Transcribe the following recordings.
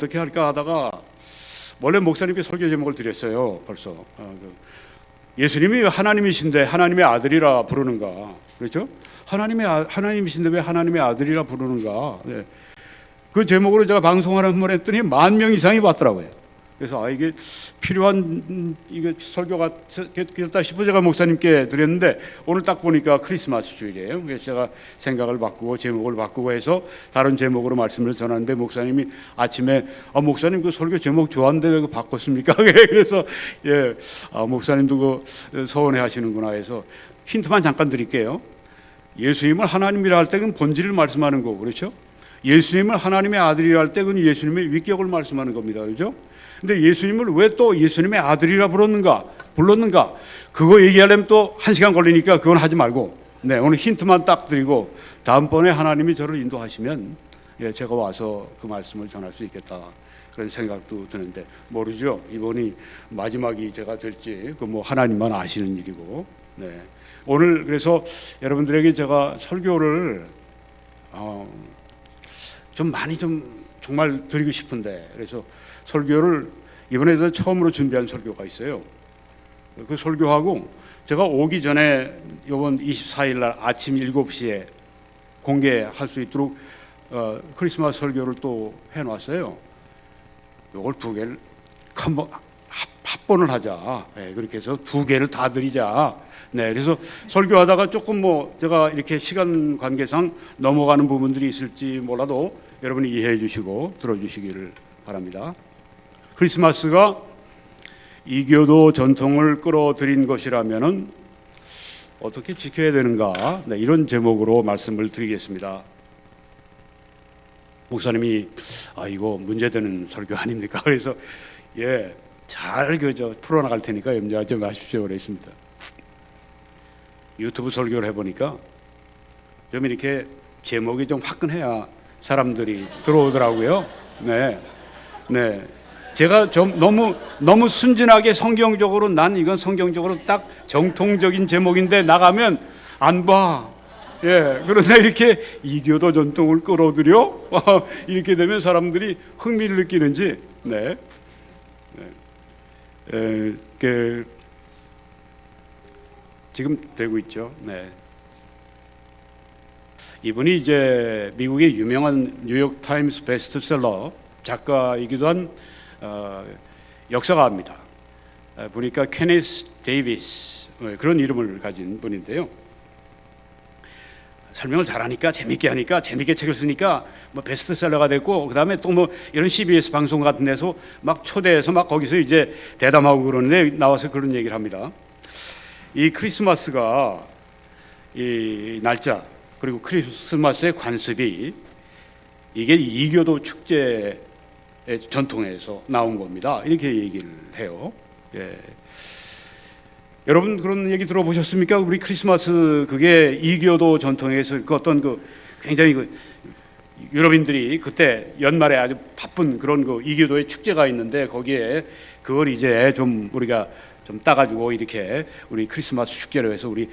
어떻게 할까 하다가 원래 목사님께 설교 제목을 드렸어요. 벌써 예수님이 하나님이신데 하나님의 아들이라 부르는가? 그렇죠? 하나님이신데 왜 하나님의 아들이라 부르는가? 네. 그 제목으로 제가 방송을 한번 했더니 10,000명 이상이 왔더라고요. 그래서 이게 필요한 이게 설교가 됐다 싶어 제가 목사님께 드렸는데 오늘 딱 보니까 크리스마스 주일이에요. 그래서 제가 생각을 바꾸고 제목을 바꾸고 해서 다른 제목으로 말씀을 전하는데 목사님이 아침에 목사님 그 설교 제목 좋았는데 왜 바꿨습니까? 그래서 목사님도 그 서운해 하시는구나 해서 힌트만 잠깐 드릴게요. 예수님을 하나님이라 할 때는 본질을 말씀하는 거고, 그렇죠? 예수님을 하나님의 아들이라 할 때 그건 예수님의 위격을 말씀하는 겁니다. 그렇죠? 근데 예수님을 왜 또 예수님의 아들이라 불렀는가? 그거 얘기하려면 또 1시간 걸리니까 그건 하지 말고, 네, 오늘 힌트만 딱 드리고 다음번에 하나님이 저를 인도하시면 제가 와서 그 말씀을 전할 수 있겠다. 그런 생각도 드는데 모르죠. 이번이 마지막이 제가 될지 그 뭐 하나님만 아시는 일이고, 네. 오늘 그래서 여러분들에게 제가 설교를 좀 많이 좀 정말 드리고 싶은데 그래서 설교를 이번에 처음으로 준비한 설교가 있어요. 그 설교하고 제가 오기 전에 이번 24일 날 아침 7시에 공개할 수 있도록 크리스마스 설교를 또 해놨어요. 이걸 2개를 합본을 하자. 네, 그렇게 해서 2개를 다 드리자. 네, 그래서 설교하다가 조금 뭐 제가 이렇게 시간 관계상 넘어가는 부분들이 있을지 몰라도 여러분이 이해해 주시고 들어주시기를 바랍니다. 크리스마스가 이교도 전통을 끌어들인 것이라면은 어떻게 지켜야 되는가? 네, 이런 제목으로 말씀을 드리겠습니다. 목사님이 이거 문제되는 설교 아닙니까? 그래서 잘 풀어나갈 테니까 염려하지 마십시오. 그랬습니다. 유튜브 설교를 해보니까 좀 이렇게 제목이 좀 화끈해야 사람들이 들어오더라고요. 네. 제가 좀 너무 순진하게 성경적으로 난 이건 성경적으로 딱 정통적인 제목인데 나가면 안 봐. 그런데 이렇게 이교도 전통을 끌어들여 이렇게 되면 사람들이 흥미를 느끼는지, 지금 되고 있죠. 네. 이분이 이제 미국의 유명한 뉴욕 타임스 베스트셀러 작가이기도 한 역사가입니다. 보니까 케니스 데이비스 그런 이름을 가진 분인데요. 설명을 잘하니까 재밌게 하니까 재밌게 책을 쓰니까 뭐 베스트셀러가 됐고 그 다음에 또 뭐 이런 CBS 방송 같은 데서 막 초대해서 막 거기서 이제 대담하고 그러는데 나와서 그런 얘기를 합니다. 이 크리스마스가 이 날짜 그리고 크리스마스의 관습이 이게 이교도 축제의 전통에서 나온 겁니다. 이렇게 얘기를 해요. 여러분 그런 얘기 들어보셨습니까? 우리 크리스마스 그게 이교도 전통에서 그 어떤 굉장히 유럽인들이 그때 연말에 아주 바쁜 그런 이교도의 축제가 있는데 거기에 그걸 이제 좀 우리가 좀 따가지고 이렇게 우리 크리스마스 축제로 해서 우리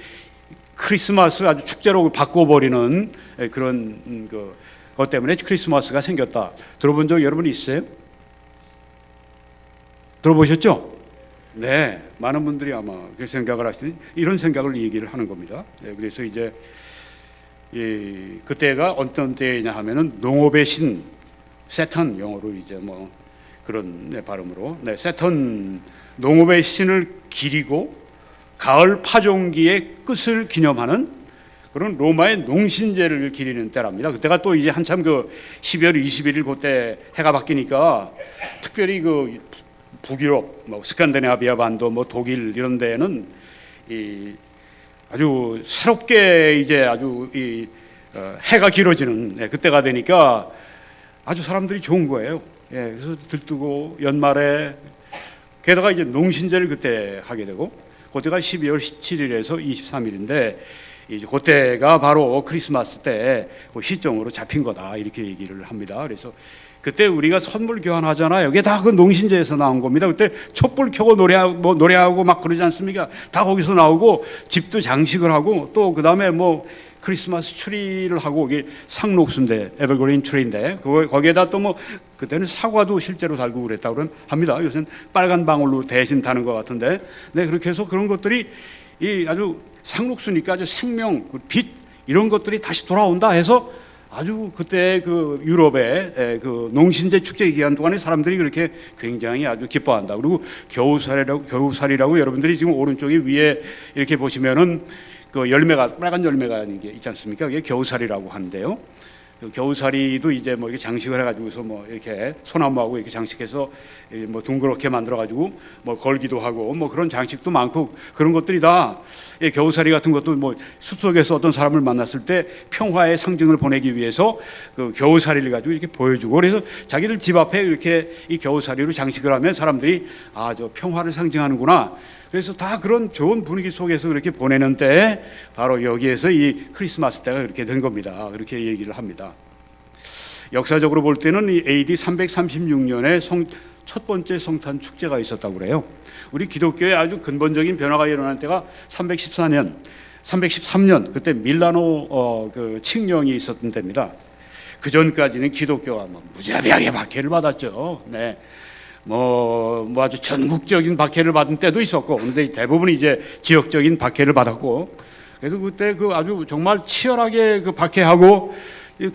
크리스마스 아주 축제로 바꿔버리는 그런 그것 때문에 크리스마스가 생겼다. 들어본 적 여러분 있어요? 들어보셨죠? 네, 많은 분들이 아마 그 생각을 하시는 이런 생각을 얘기를 하는 겁니다. 그래서 이제 그때가 어떤 때냐 하면은 농업의 신 세턴 영어로 이제 뭐 그런 발음으로 세턴 농업의 신을 기리고 가을 파종기의 끝을 기념하는 그런 로마의 농신제를 기리는 때랍니다. 그때가 또 이제 한참 12월 21일 그때 해가 바뀌니까 특별히 북유럽, 뭐 스칸디나비아 반도, 뭐 독일 이런 데는 아주 새롭게 이제 아주 해가 길어지는 그때가 되니까 아주 사람들이 좋은 거예요. 그래서 들뜨고 연말에 게다가 이제 농신제를 그때 하게 되고 그때가 12월 17일에서 23일인데 이제 그때가 바로 크리스마스 때 그 시점으로 잡힌 거다 이렇게 얘기를 합니다. 그래서 그때 우리가 선물 교환하잖아요. 이게 다 그 농신제에서 나온 겁니다. 그때 촛불 켜고 노래하고 막 그러지 않습니까? 다 거기서 나오고 집도 장식을 하고 또 그 다음에 뭐 크리스마스 트리를 하고 이게 상록수인데 에버그린 트리인데 거기에다 또 뭐 그때는 사과도 실제로 달고 그랬다고 합니다. 요새는 빨간 방울로 대신 다는 것 같은데, 네, 그렇게 해서 그런 것들이 이 아주 상록수니까 아주 생명, 빛 이런 것들이 다시 돌아온다 해서 아주 그때 그 유럽의 그 농신제 축제 기간 동안에 사람들이 그렇게 굉장히 아주 기뻐한다. 그리고 겨우살이라고 여러분들이 지금 오른쪽에 위에 이렇게 보시면은 그 열매가 빨간 열매가 있지 않습니까? 그게 겨우살이라고 하는데요. 겨우살이도 이제 뭐 이렇게 장식을 해가지고서 뭐 이렇게 소나무하고 이렇게 장식해서 뭐 둥그렇게 만들어가지고 뭐 걸기도 하고 뭐 그런 장식도 많고 그런 것들이 다 겨우살이 같은 것도 뭐 숲속에서 어떤 사람을 만났을 때 평화의 상징을 보내기 위해서 그 겨우살이를 가지고 이렇게 보여주고 그래서 자기들 집 앞에 이렇게 이 겨우살이로 장식을 하면 사람들이 아, 저 평화를 상징하는구나. 그래서 다 그런 좋은 분위기 속에서 그렇게 보내는 때 바로 여기에서 이 크리스마스 때가 그렇게 된 겁니다. 그렇게 얘기를 합니다. 역사적으로 볼 때는 이 AD 336년에 첫 번째 성탄 축제가 있었다고 그래요. 우리 기독교에 아주 근본적인 변화가 일어난 때가 313년 그때 밀라노 그 칙령이 있었던 때입니다. 그 전까지는 기독교가 뭐 무자비하게 박해를 받았죠. 네. 뭐 아주 전국적인 박해를 받은 때도 있었고, 그런데 대부분 이제 지역적인 박해를 받았고, 그래서 그때 그 아주 정말 치열하게 그 박해하고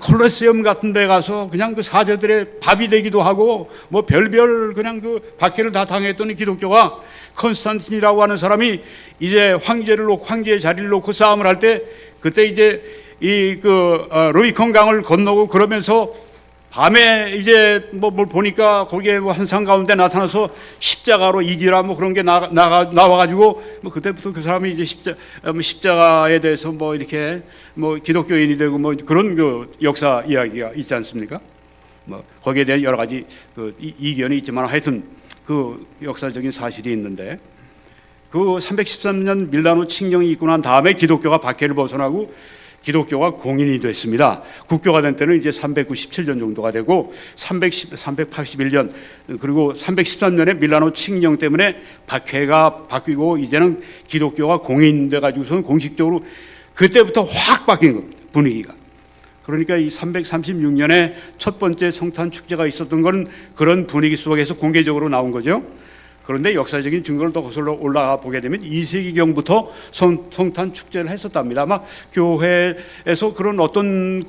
콜로세움 같은 데 가서 그냥 그 사제들의 밥이 되기도 하고 뭐 별별 그냥 그 박해를 다 당했던 기독교가 컨스탄틴이라고 하는 사람이 이제 황제의 자리를 놓고 싸움을 할 때 그때 이제 이 그 루이콘 강을 건너고 그러면서 밤에 이제 뭘 보니까 거기에 뭐 한산 가운데 나타나서 십자가로 이기라 뭐 그런 게 나와가지고 뭐 그때부터 그 사람이 이제 십자가에 대해서 뭐 이렇게 뭐 기독교인이 되고 뭐 그런 그 역사 이야기가 있지 않습니까? 뭐 거기에 대한 여러 가지 그 이견이 있지만 하여튼 그 역사적인 사실이 있는데 그 313년 밀라노 칙령이 있고 난 다음에 기독교가 박해를 벗어나고 기독교가 공인이 됐습니다. 국교가 된 때는 이제 397년 정도가 되고 381년 그리고 313년에 밀라노 칙령 때문에 박해가 바뀌고 이제는 기독교가 공인돼 가지고서는 공식적으로 그때부터 확 바뀐 겁니다. 분위기가. 그러니까 이 336년에 첫 번째 성탄 축제가 있었던 건 그런 분위기 속에서 공개적으로 나온 거죠. 그런데 역사적인 증거를 더 거슬러 올라가 보게 되면 2세기경부터 성탄 축제를 했었답니다. 아마 교회에서 그런 어떤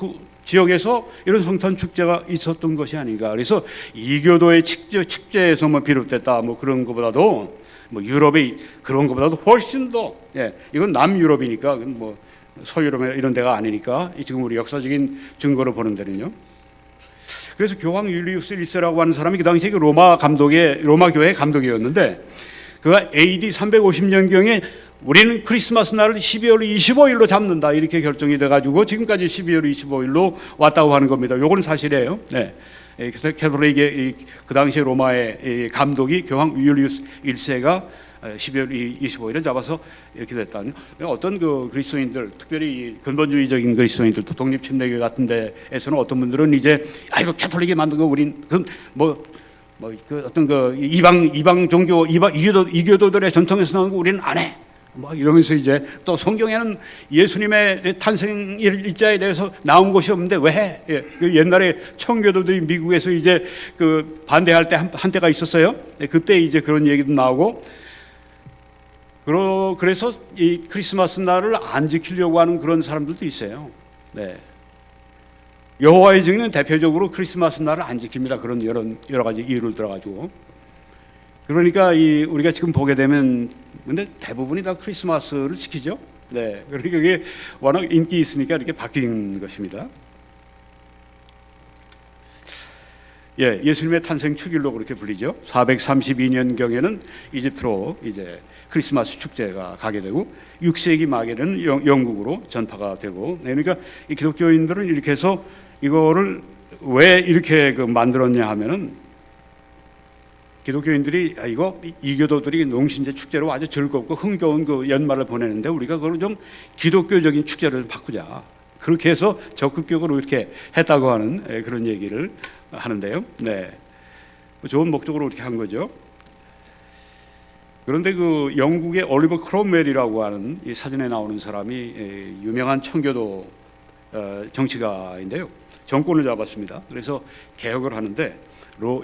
지역에서 이런 성탄 축제가 있었던 것이 아닌가. 그래서 이교도의 축제에서 뭐 비롯됐다. 뭐 그런 것보다도 뭐 유럽의 그런 것보다도 훨씬 더 이건 남유럽이니까 뭐 서유럽 이런 데가 아니니까 지금 우리 역사적인 증거로 보는 데는요. 그래서 교황 율리우스 1세라고 하는 사람이 그 당시에 로마 교회 감독이었는데 그가 AD 350년경에 우리는 크리스마스 날을 12월 25일로 잡는다 이렇게 결정이 돼가지고 지금까지 12월 25일로 왔다고 하는 겁니다. 요건 사실이에요. 네. 그래서 캐톨릭의 그 당시에 로마의 감독이 교황 율리우스 1세가 12월 25일에 잡아서 이렇게 됐다는 어떤 그 그리스도인들 특별히 근본주의적인 그리스도인들 또 독립침례교회 같은 데에서는 어떤 분들은 이제 이거 캐톨릭이 만든 거 우린 그 어떤 그 이방 종교 이교도들의 전통에서 나온 거 우리는 안 해. 뭐 이러면서 이제 또 성경에는 예수님의 탄생 일자에 대해서 나온 것이 없는데 왜 해? 그 옛날에 청교도들이 미국에서 이제 그 반대할 때 한때가 있었어요. 그때 이제 그런 얘기도 나오고 그래서 이 크리스마스 날을 안 지키려고 하는 그런 사람들도 있어요. 네. 여호와의 증인은 대표적으로 크리스마스 날을 안 지킵니다. 그런 여러 가지 이유를 들어가지고. 그러니까 우리가 지금 보게 되면 근데 대부분이 다 크리스마스를 지키죠. 네. 그러니까 그게 워낙 인기 있으니까 이렇게 바뀐 것입니다. 예수님의 탄생 축일로 그렇게 불리죠. 432년경에는 이집트로 이제 크리스마스 축제가 가게 되고 6세기 말에는 영국으로 전파가 되고 그러니까 이 기독교인들은 이렇게 해서 이거를 왜 이렇게 만들었냐 하면은 기독교인들이 이거 이교도들이 농신제 축제로 아주 즐겁고 흥겨운 그 연말을 보내는데 우리가 그걸 좀 기독교적인 축제를 바꾸자 그렇게 해서 적극적으로 이렇게 했다고 하는 그런 얘기를 하는데요. 네, 좋은 목적으로 이렇게 한 거죠. 그런데 그 영국의 올리버 크롬웰이라고 하는 이 사진에 나오는 사람이 유명한 청교도 정치가인데요. 정권을 잡았습니다. 그래서 개혁을 하는데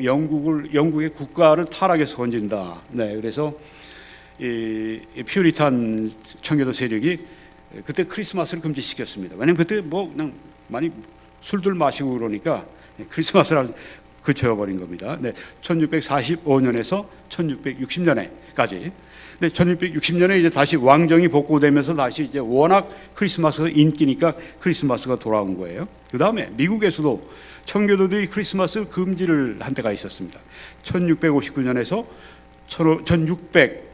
영국의 국가를 타락에서 건진다. 네, 그래서 이 퓨리탄 청교도 세력이 그때 크리스마스를 금지시켰습니다. 왜냐면 그때 뭐 그냥 많이 술들 마시고 그러니까 크리스마스를 그쳐버린 겁니다. 네, 1645년에서 1660년에까지. 네, 1660년에 이제 다시 왕정이 복고되면서 다시 이제 워낙 크리스마스가 인기니까 크리스마스가 돌아온 거예요. 그 다음에 미국에서도 청교도들이 크리스마스 금지를 한 때가 있었습니다. 1659년에서 1600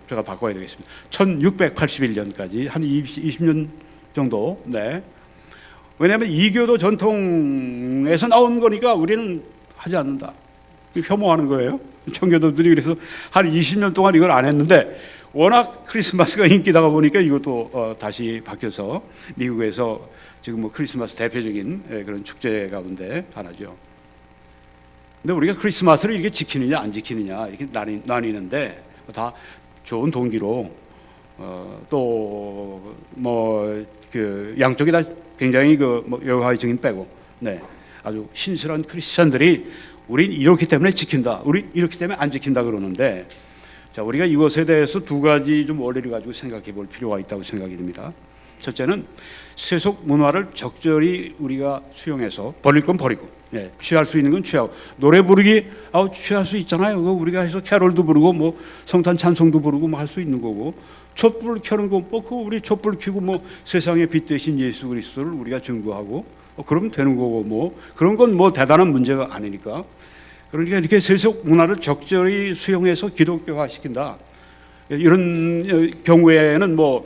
제가 바꿔야 되겠습니다. 1681년까지 한 20년 정도. 네. 왜냐하면 이교도 전통에서 나온 거니까 우리는 하지 않는다. 혐오하는 거예요. 청교도들이 그래서 한 20년 동안 이걸 안 했는데 워낙 크리스마스가 인기다가 보니까 이것도 다시 바뀌어서 미국에서 지금 뭐 크리스마스 대표적인 그런 축제 가운데 하나죠. 근데 우리가 크리스마스를 이렇게 지키느냐 안 지키느냐 이렇게 나뉘는데 다 좋은 동기로 또 뭐 그 양쪽이 다 굉장히 그 뭐 여호와의 증인 빼고 네 아주 신실한 크리스천들이 우린 이렇기 때문에 지킨다, 우린 이렇기 때문에 안 지킨다 그러는데 자 우리가 이것에 대해서 두 가지 좀 원리를 가지고 생각해 볼 필요가 있다고 생각이 듭니다. 첫째는 세속 문화를 적절히 우리가 수용해서 버릴 건 버리고 취할 수 있는 건 취하고 노래 부르기 취할 수 있잖아요. 우리가 해서 캐롤도 부르고 뭐 성탄 찬송도 부르고 뭐 할 수 있는 거고 촛불 켜는 거 뭐 우리 촛불 켜고 뭐 세상의 빛 대신 예수 그리스도를 우리가 증거하고 그러면 되는 거고 뭐 그런 건 뭐 대단한 문제가 아니니까 그러니까 이렇게 세속 문화를 적절히 수용해서 기독교화 시킨다. 이런 경우에는 뭐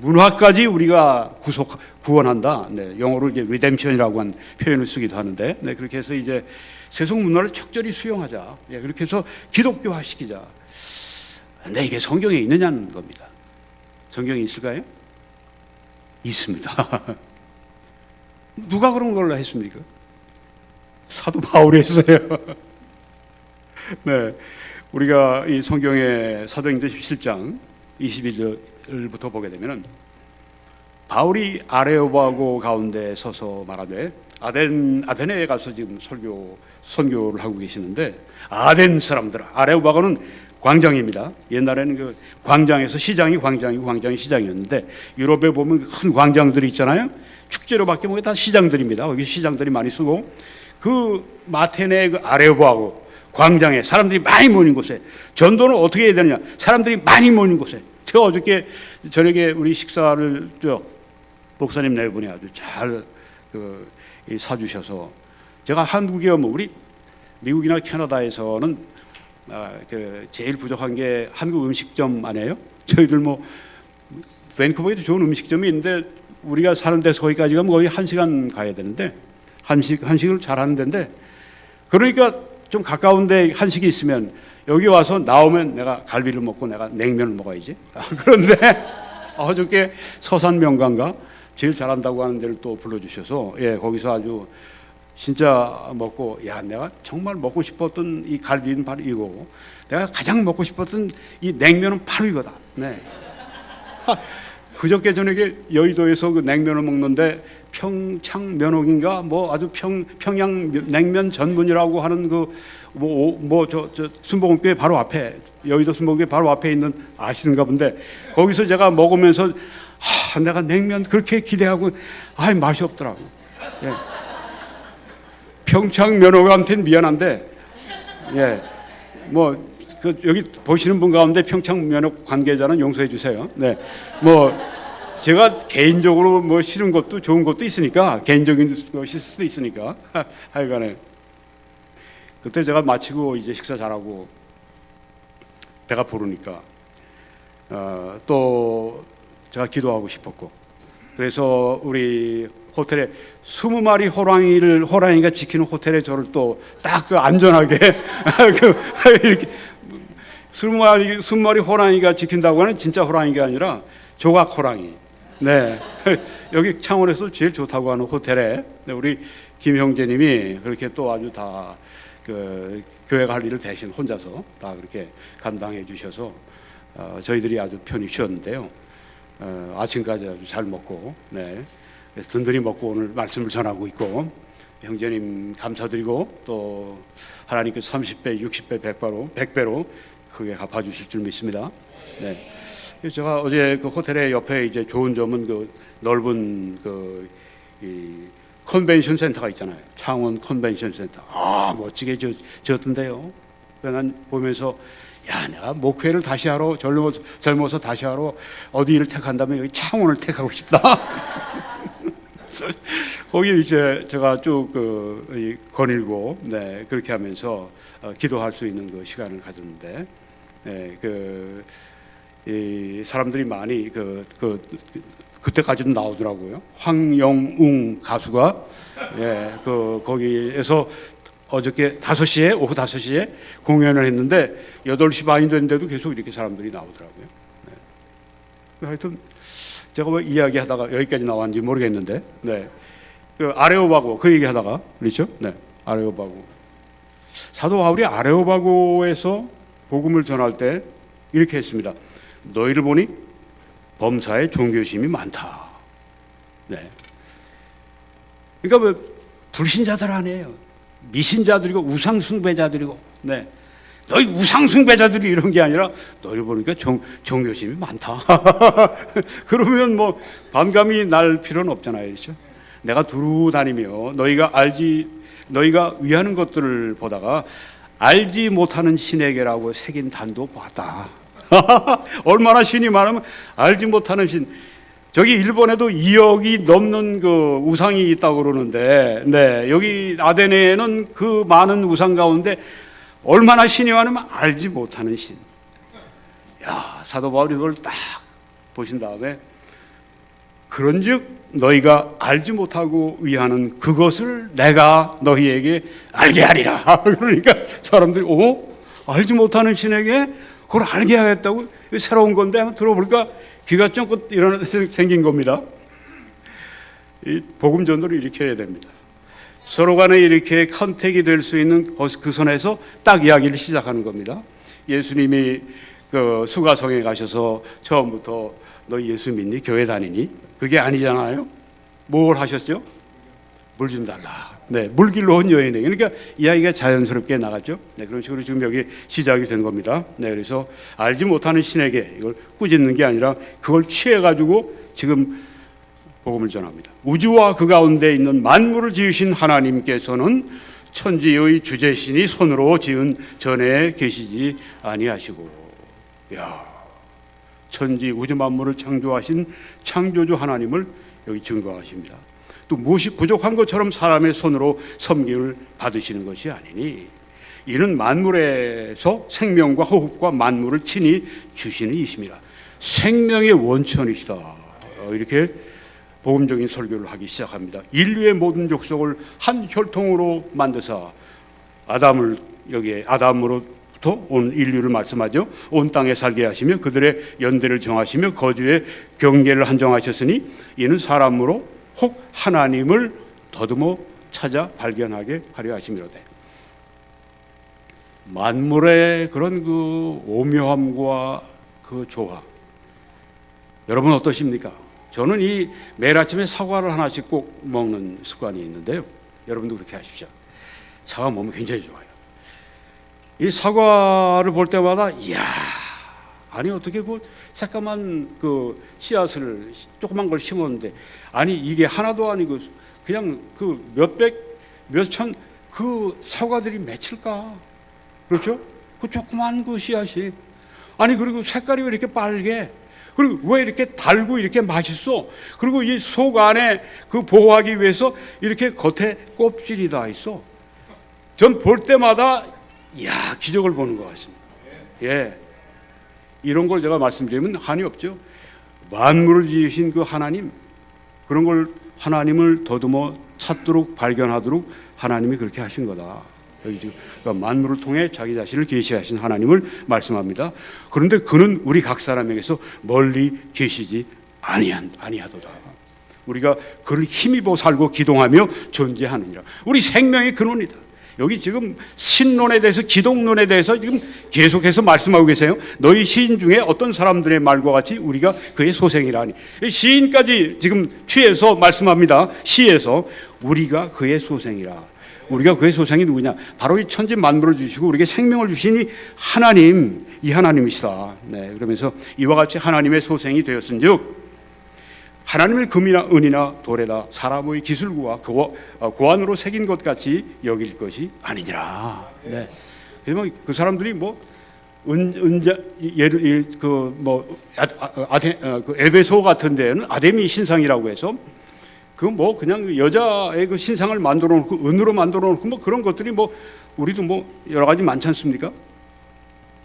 문화까지 우리가 구원한다. 네, 영어로 이제 리뎀션이라고 한 표현을 쓰기도 하는데, 네, 그렇게 해서 이제 세속 문화를 적절히 수용하자. 예, 그렇게 해서 기독교화 시키자. 근데 이게 성경에 있느냐는 겁니다. 성경에 있을까요? 있습니다. 누가 그런 걸로 했습니까? 사도 바울이 했어요. 네. 우리가 이 성경의 사도행전 17장 21절부터 보게 되면은 바울이 아레오바고 가운데 서서 말하되 아덴에 가서 지금 선교를 하고 계시는데 아덴 사람들아, 아레오바고는 광장입니다. 옛날에는 그 광장에서 시장이 광장이고 광장이 시장이었는데 유럽에 보면 큰 광장들이 있잖아요. 축제로밖에 뭐 다 시장들입니다. 거기 시장들이 많이 쓰고 그 마테네 그 아레오바고 광장에 사람들이 많이 모이는 곳에 전도는 어떻게 해야 되느냐? 사람들이 많이 모이는 곳에. 제가 어저께 저녁에 우리 식사를 목사님 네 분이 아주 잘 사주셔서 제가 한국에 오면 우리 미국이나 캐나다에서는 제일 부족한 게 한국 음식점 아니에요? 저희들 뭐 밴쿠버에도 좋은 음식점이 있는데 우리가 사는 데서 거기까지 가면 거의 1시간 가야 되는데 한식을 잘하는 데인데 그러니까 좀 가까운데 한식이 있으면 여기 와서 나오면 내가 갈비를 먹고 내가 냉면을 먹어야지. 그런데 어저께 서산명관가 제일 잘한다고 하는 데를 또 불러주셔서 거기서 아주 진짜 먹고 내가 정말 먹고 싶었던 이 갈비는 바로 이거고 내가 가장 먹고 싶었던 이 냉면은 바로 이거다. 네. 그저께 저녁에 여의도에서 그 냉면을 먹는데 평창면옥인가 뭐 아주 평양 냉면 전문이라고 하는 저 순복음교회 바로 앞에 여의도 순복음교회 바로 앞에 있는 아시는가 본데 거기서 제가 먹으면서 내가 냉면 그렇게 기대하고 맛이 없더라고. 예. 평창면옥한테는 미안한데 여기 보시는 분 가운데 평창면옥 관계자는 용서해 주세요. 네. 제가 개인적으로 싫은 것도 좋은 것도 있으니까 개인적인 것일 수도 있으니까 하여간에 그때 제가 마치고 이제 식사 잘하고 배가 부르니까 또 제가 기도하고 싶었고 그래서 우리 호텔에 20마리 호랑이가 지키는 호텔에 저를 또 딱 안전하게 이렇게 20마리 호랑이가 지킨다고 하는 진짜 호랑이가 아니라 조각 호랑이. 네. 여기 창원에서 제일 좋다고 하는 호텔에 우리 김 형제님이 그렇게 또 아주 다 그 교회가 할 일을 대신 혼자서 다 그렇게 감당해 주셔서 저희들이 아주 편히 쉬었는데요. 아침까지 아주 잘 먹고, 네, 그래서 든든히 먹고 오늘 말씀을 전하고 있고, 형제님 감사드리고 또 하나님께서 30배, 60배, 100배로 크게 갚아주실 줄 믿습니다. 네. 제가 어제 그 호텔의 옆에 이제 좋은 점은 그 넓은 이 컨벤션 센터가 있잖아요. 창원 컨벤션 센터. 멋지게 지었던데요. 난 보면서 야, 내가 목회를 다시 하러 젊어서 다시 하러 어디를 택한다면 여기 창원을 택하고 싶다. 거기 이제 제가 쭉 거닐고, 네, 그렇게 하면서 기도할 수 있는 그 시간을 가졌는데, 네, 이 사람들이 많이 그때까지도 나오더라고요. 황영웅 가수가, 예, 거기에서 어저께 오후 5시에 공연을 했는데 8시 반이 됐는데도 계속 이렇게 사람들이 나오더라고요. 네. 하여튼 제가 뭐 이야기하다가 여기까지 나왔는지 모르겠는데, 네, 그 아레오바고 그 얘기하다가 그렇죠? 네, 아레오바고 사도 바울이 아레오바고에서 복음을 전할 때 이렇게 했습니다. 너희를 보니 범사에 종교심이 많다. 네. 그러니까 뭐 불신자들 아니에요. 미신자들이고 우상숭배자들이고, 네. 너희 우상숭배자들이 이런 게 아니라 너희를 보니까 종교심이 많다. 그러면 뭐 반감이 날 필요는 없잖아요, 그렇죠? 내가 두루 다니며 너희가 위하는 것들을 보다가 알지 못하는 신에게라고 새긴 단도 보았다. 얼마나 신이 많으면 알지 못하는 신. 저기 일본에도 2억이 넘는 그 우상이 있다고 그러는데, 네, 여기 아데네에는 그 많은 우상 가운데 얼마나 신이 많으면 알지 못하는 신. 야, 사도 바울이 이걸 딱 보신 다음에 그런즉 너희가 알지 못하고 위하는 그것을 내가 너희에게 알게 하리라. 그러니까 사람들이 알지 못하는 신에게 그걸 알게 하겠다고? 새로운 건데 한번 들어볼까? 귀가 쫑긋 생긴 겁니다. 이 복음 전도를 이렇게 해야 됩니다. 서로 간에 이렇게 컨택이 될 수 있는 그 선에서 딱 이야기를 시작하는 겁니다. 예수님이 그 수가성에 가셔서 처음부터 너 예수 믿니? 교회 다니니? 그게 아니잖아요. 뭘 하셨죠? 물 좀 달라. 네, 물길로 온 여인에게. 그러니까 이야기가 자연스럽게 나갔죠. 네, 그런 식으로 지금 여기 시작이 된 겁니다. 네, 그래서 알지 못하는 신에게 이걸 꾸짖는 게 아니라 그걸 취해가지고 지금 복음을 전합니다. 우주와 그 가운데 있는 만물을 지으신 하나님께서는 천지의 주제신이 손으로 지은 전에 계시지 아니하시고, 야, 천지 우주 만물을 창조하신 창조주 하나님을 여기 증거하십니다. 또 무엇이 부족한 것처럼 사람의 손으로 섬김을 받으시는 것이 아니니 이는 만물에서 생명과 호흡과 만물을 친히 주시는 이십니다. 생명의 원천이시다. 이렇게 복음적인 설교를 하기 시작합니다. 인류의 모든 족속을 한 혈통으로 만드사 아담으로부터 온 인류를 말씀하죠. 온 땅에 살게 하시며 그들의 연대를 정하시며 거주의 경계를 한정하셨으니 이는 사람으로 혹 하나님을 더듬어 찾아 발견하게 하려 하심이로되. 만물의 그런 그 오묘함과 그 조화, 여러분 어떠십니까? 저는 이 매일 아침에 사과를 하나씩 꼭 먹는 습관이 있는데요. 여러분도 그렇게 하십시오. 사과 먹으면 굉장히 좋아요. 이 사과를 볼 때마다 이야, 아니 어떻게 그 새까만 그 씨앗을 조그만 걸 심었는데, 아니 이게 하나도 아니고 그냥 그 몇백 몇천 그 사과들이 맺힐까? 그렇죠? 그 조그만 그 씨앗이, 아니 그리고 색깔이 왜 이렇게 빨개? 그리고 왜 이렇게 달고 이렇게 맛있어? 그리고 이 속 안에 그 보호하기 위해서 이렇게 겉에 껍질이 다 있어. 전 볼 때마다 이야, 기적을 보는 것 같습니다. 예, 이런 걸 제가 말씀드리면 한이 없죠. 만물을 지으신 그 하나님, 그런 걸 하나님을 더듬어 찾도록 발견하도록 하나님이 그렇게 하신 거다. 여기 지금 그러니까 만물을 통해 자기 자신을 계시하신 하나님을 말씀합니다. 그런데 그는 우리 각 사람에게서 멀리 계시지 아니하도다. 우리가 그를 힘입어 살고 기동하며 존재하느니라. 우리 생명의 근원이다. 여기 지금 신론에 대해서, 기독론에 대해서 지금 계속해서 말씀하고 계세요. 너희 시인 중에 어떤 사람들의 말과 같이 우리가 그의 소생이라니. 시인까지 지금 취해서 말씀합니다. 시에서 우리가 그의 소생이라. 우리가 그의 소생이 누구냐? 바로 이 천지 만물을 주시고 우리에게 생명을 주신 이 하나님, 이 하나님이시다. 네, 그러면서 이와 같이 하나님의 소생이 되었은즉 하나님을 금이나 은이나 돌에다 사람의 기술과 고안으로 새긴 것 같이 여길 것이 아니니라. 네. 그러면 그 사람들이 뭐 은자 예를 그뭐 에베소 같은 데는 아데미 신상이라고 해서 그 뭐 그냥 여자의 그 신상을 만들어 놓고 은으로 만들어 놓고 뭐 그런 것들이 뭐 우리도 뭐 여러 가지 많지 않습니까?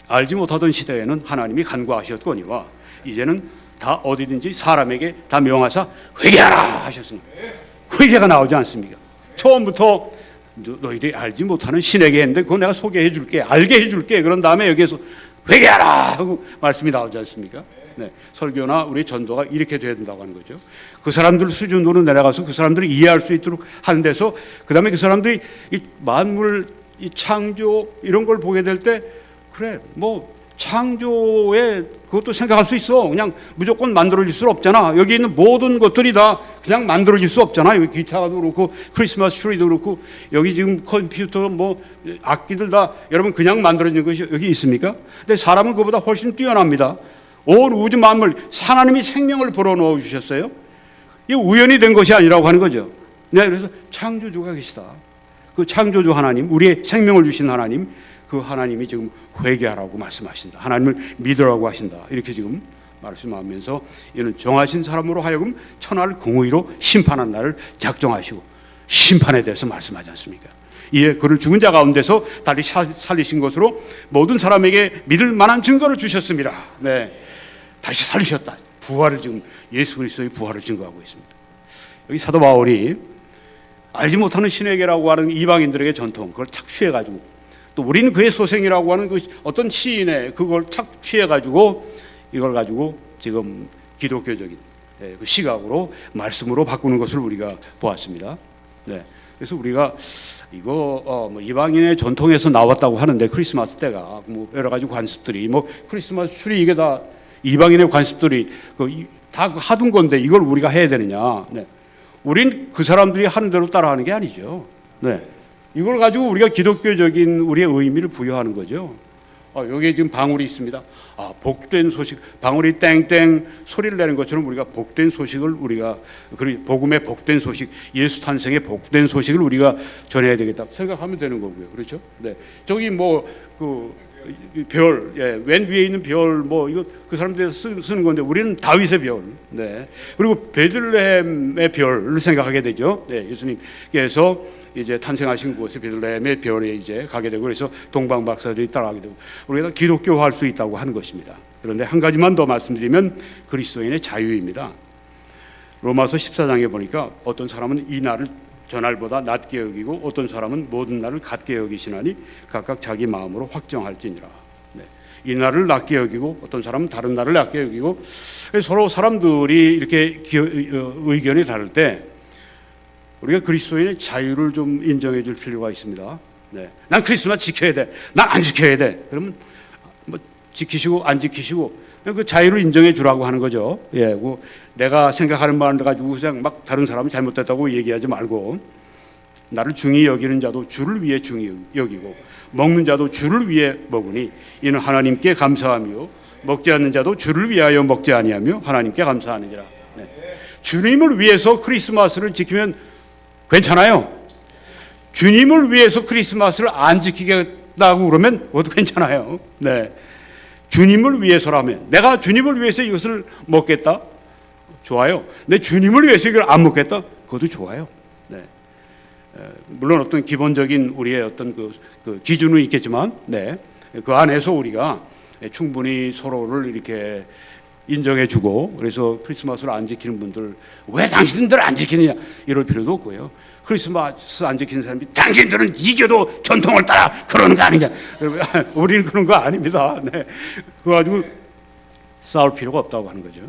알지 못하던 시대에는 하나님이 간과하셨거니와 이제는 다 어디든지 사람에게 다 명하사 회개하라 하셨습니다. 회개가 나오지 않습니까? 처음부터 너희들이 알지 못하는 신에게 했는데 그거 내가 소개해 줄게, 알게 해 줄게. 그런 다음에 여기에서 회개하라 하고 말씀이 나오지 않습니까? 네, 설교나 우리 전도가 이렇게 돼야 된다고 하는 거죠. 그 사람들 수준으로 내려가서 그 사람들이 이해할 수 있도록 하는 데서 그 다음에 그 사람들이 이 만물, 이 창조 이런 걸 보게 될 때 그래 뭐 창조에 그것도 생각할 수 있어. 그냥 무조건 만들어질 수 없잖아. 여기 있는 모든 것들이 다 그냥 만들어질 수 없잖아. 여기 기타도 그렇고 크리스마스 트리도 그렇고 여기 지금 컴퓨터 뭐 악기들 다 여러분 그냥 만들어진 것이 여기 있습니까? 근데 사람은 그보다 훨씬 뛰어납니다. 온 우주 만물 하나님이 생명을 불어넣어 주셨어요. 이 우연이 된 것이 아니라고 하는 거죠. 네, 그래서 창조주가 계시다. 그 창조주 하나님, 우리의 생명을 주신 하나님, 그 하나님이 지금 회개하라고 말씀하신다. 하나님을 믿으라고 하신다. 이렇게 지금 말씀하면서 이는 정하신 사람으로 하여금 천하를 공의로 심판한 날을 작정하시고 심판에 대해서 말씀하지 않습니까? 이에 그를 죽은 자 가운데서 다시 살리신 것으로 모든 사람에게 믿을 만한 증거를 주셨습니다. 네, 다시 살리셨다. 부활을 지금 예수 그리스도의 부활을 증거하고 있습니다. 여기 사도 바울이 알지 못하는 신에게라고 하는 이방인들에게 전통 그걸 착취해가지고 또 우리는 그의 소생이라고 하는 그 어떤 시인의 그걸 착취해가지고 이걸 가지고 지금 기독교적인 그 시각으로 말씀으로 바꾸는 것을 우리가 보았습니다. 네, 그래서 우리가 이거 뭐 이방인의 전통에서 나왔다고 하는데 크리스마스 때가 뭐 여러 가지 관습들이 뭐 크리스마스 트리 이게 다 이방인의 관습들이 다 하던 건데 이걸 우리가 해야 되느냐? 네. 우린 그 사람들이 하는 대로 따라하는 게 아니죠. 네. 이걸 가지고 우리가 기독교적인 우리의 의미를 부여하는 거죠. 여기에 지금 방울이 있습니다. 복된 소식, 방울이 땡땡 소리를 내는 것처럼 우리가 복된 소식을 우리가 복음의 복된 소식, 예수 탄생의 복된 소식을 우리가 전해야 되겠다 생각하면 되는 거고요. 그렇죠? 네. 저기 뭐 별, 왼 위에 있는 별, 뭐 이거 그 사람들이 쓰는 건데 우리는 다윗의 별, 네. 그리고 베들레헴의 별을 생각하게 되죠. 네, 예수님께서 이제 탄생하신 곳에 베들레헴의 별에 이제 가게 되고 그래서 동방 박사들이 따라가게 되고 우리가 기독교화할 수 있다고 하는 것입니다. 그런데 한 가지만 더 말씀드리면 그리스도인의 자유입니다. 로마서 14장에 보니까 어떤 사람은 이 날을 전날보다 낮게 여기고 어떤 사람은 모든 날을 같게 여기시나니 각각 자기 마음으로 확정할지니라. 네. 이 날을 낮게 여기고 어떤 사람은 다른 날을 낮게 여기고 서로 사람들이 이렇게 의견이 다를 때 우리가 그리스도인의 자유를 좀 인정해 줄 필요가 있습니다. 네. 난 크리스마스 지켜야 돼. 난 안 지켜야 돼. 그러면 뭐 지키시고 안 지키시고 그 자유를 인정해 주라고 하는 거죠. 예, 내가 생각하는 말을 가지고 그냥 막 다른 사람이 잘못됐다고 얘기하지 말고 나를 중히 여기는 자도 주를 위해 중히 여기고 먹는 자도 주를 위해 먹으니 이는 하나님께 감사하며 먹지 않는 자도 주를 위하여 먹지 아니하며 하나님께 감사하느니라. 네. 주님을 위해서 크리스마스를 지키면 괜찮아요. 주님을 위해서 크리스마스를 안 지키겠다고 그러면 그것도 괜찮아요. 네. 주님을 위해서라면 내가 주님을 위해서 이것을 먹겠다? 좋아요. 내 주님을 위해서 이걸 안 먹겠다? 그것도 좋아요. 네. 물론 어떤 기본적인 우리의 어떤 그 기준은 있겠지만 네. 그 안에서 우리가 충분히 서로를 이렇게 인정해주고 그래서 크리스마스를 안 지키는 분들 왜 당신들 안 지키느냐 이럴 필요도 없고요. 크리스마스 안 지키는 사람이 당신들은 이겨도 전통을 따라 그러는 거 아니냐. 우리는 그런 거 아닙니다. 네. 그거 가지고 싸울 필요가 없다고 하는 거죠.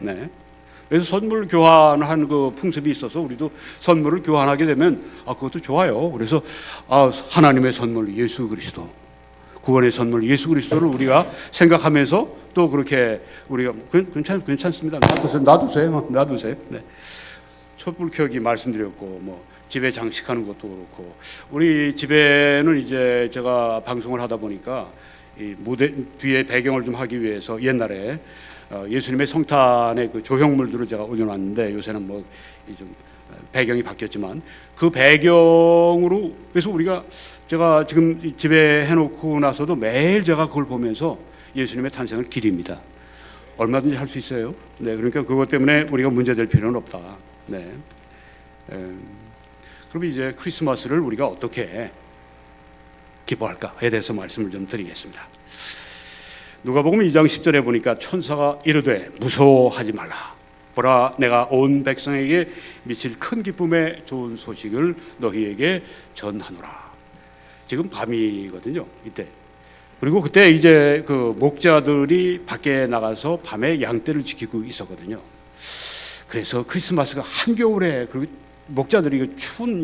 네. 그래서 선물 교환한 그 풍습이 있어서 우리도 선물을 교환하게 되면 그것도 좋아요. 그래서 하나님의 선물 예수 그리스도, 구원의 선물 예수 그리스도를 우리가 생각하면서 또 그렇게 우리가 괜찮습니다. 놔두세요. 네. 촛불 켜기 말씀드렸고 뭐 집에 장식하는 것도 그렇고, 우리 집에는 이제 제가 방송을 하다 보니까 이 무대 뒤에 배경을 좀 하기 위해서 옛날에 예수님의 성탄의 그 조형물들을 제가 올려놨는데, 요새는 뭐 좀 배경이 바뀌었지만 그 배경으로, 그래서 제가 지금 집에 해놓고 나서도 매일 제가 그걸 보면서 예수님의 탄생을 기립니다. 얼마든지 할 수 있어요. 네, 그러니까 그것 때문에 우리가 문제될 필요는 없다. 네. 그럼 이제 크리스마스를 우리가 어떻게 기뻐할까에 대해서 말씀을 좀 드리겠습니다. 누가복음 2장 10절에 보니까 천사가 이르되 무서워하지 말라. 보라, 내가 온 백성에게 미칠 큰 기쁨의 좋은 소식을 너희에게 전하노라. 지금 밤이거든요, 이때. 그리고 그때 이제 그 목자들이 밖에 나가서 밤에 양떼를 지키고 있었거든요. 그래서 크리스마스가 한겨울에 그 목자들이 추운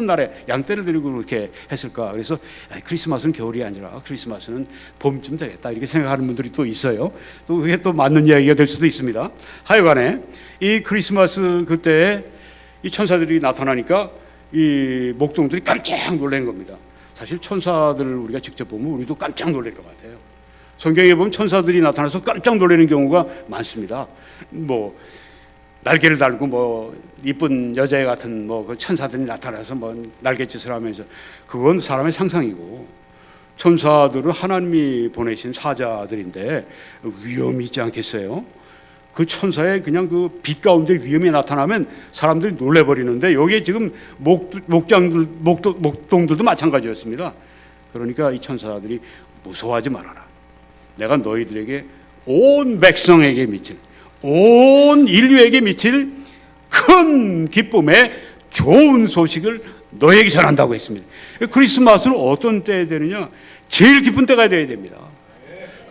날에 양떼를 데리고 그렇게 했을까? 그래서 크리스마스는 겨울이 아니라 크리스마스는 봄쯤 되겠다, 이렇게 생각하는 분들이 또 있어요. 또 그게 또 맞는 이야기가 될 수도 있습니다. 하여간에 이 크리스마스 그때 이 천사들이 나타나니까 이 목동들이 깜짝 놀란 겁니다. 사실 천사들을 우리가 직접 보면 우리도 깜짝 놀랄 것 같아요. 성경에 보면 천사들이 나타나서 깜짝 놀라는 경우가 많습니다. 뭐 날개를 달고 뭐 이쁜 여자애 같은 그 천사들이 나타나서 뭐 날갯짓을 하면서, 그건 사람의 상상이고, 천사들은 하나님이 보내신 사자들인데 위험이 있지 않겠어요? 그 천사의 그냥 그 빛 가운데 위험이 나타나면 사람들이 놀래버리는데, 여기에 지금 목동들도 마찬가지였습니다. 그러니까 이 천사들이 무서워하지 말아라. 내가 너희들에게 온 백성에게 미칠, 온 인류에게 미칠 큰 기쁨의 좋은 소식을 너에게 전한다고 했습니다. 크리스마스는 어떤 때에 되느냐? 제일 기쁜 때가 되어야 됩니다.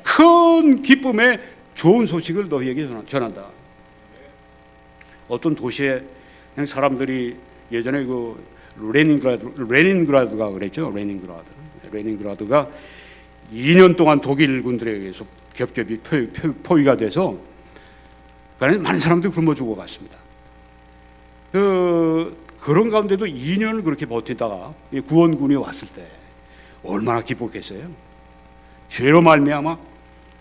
큰 기쁨의 좋은 소식을 너희에게 전한다. 어떤 도시에 그냥 사람들이 예전에 그 레닌그라드가 그랬죠. 레닌그라드가 2년 동안 독일군들에 의해서 겹겹이 포위가 돼서 많은 사람들이 굶어 죽어갔습니다. 그런 가운데도 2년을 그렇게 버티다가 구원군이 왔을 때 얼마나 기뻤겠어요. 죄로 말미암아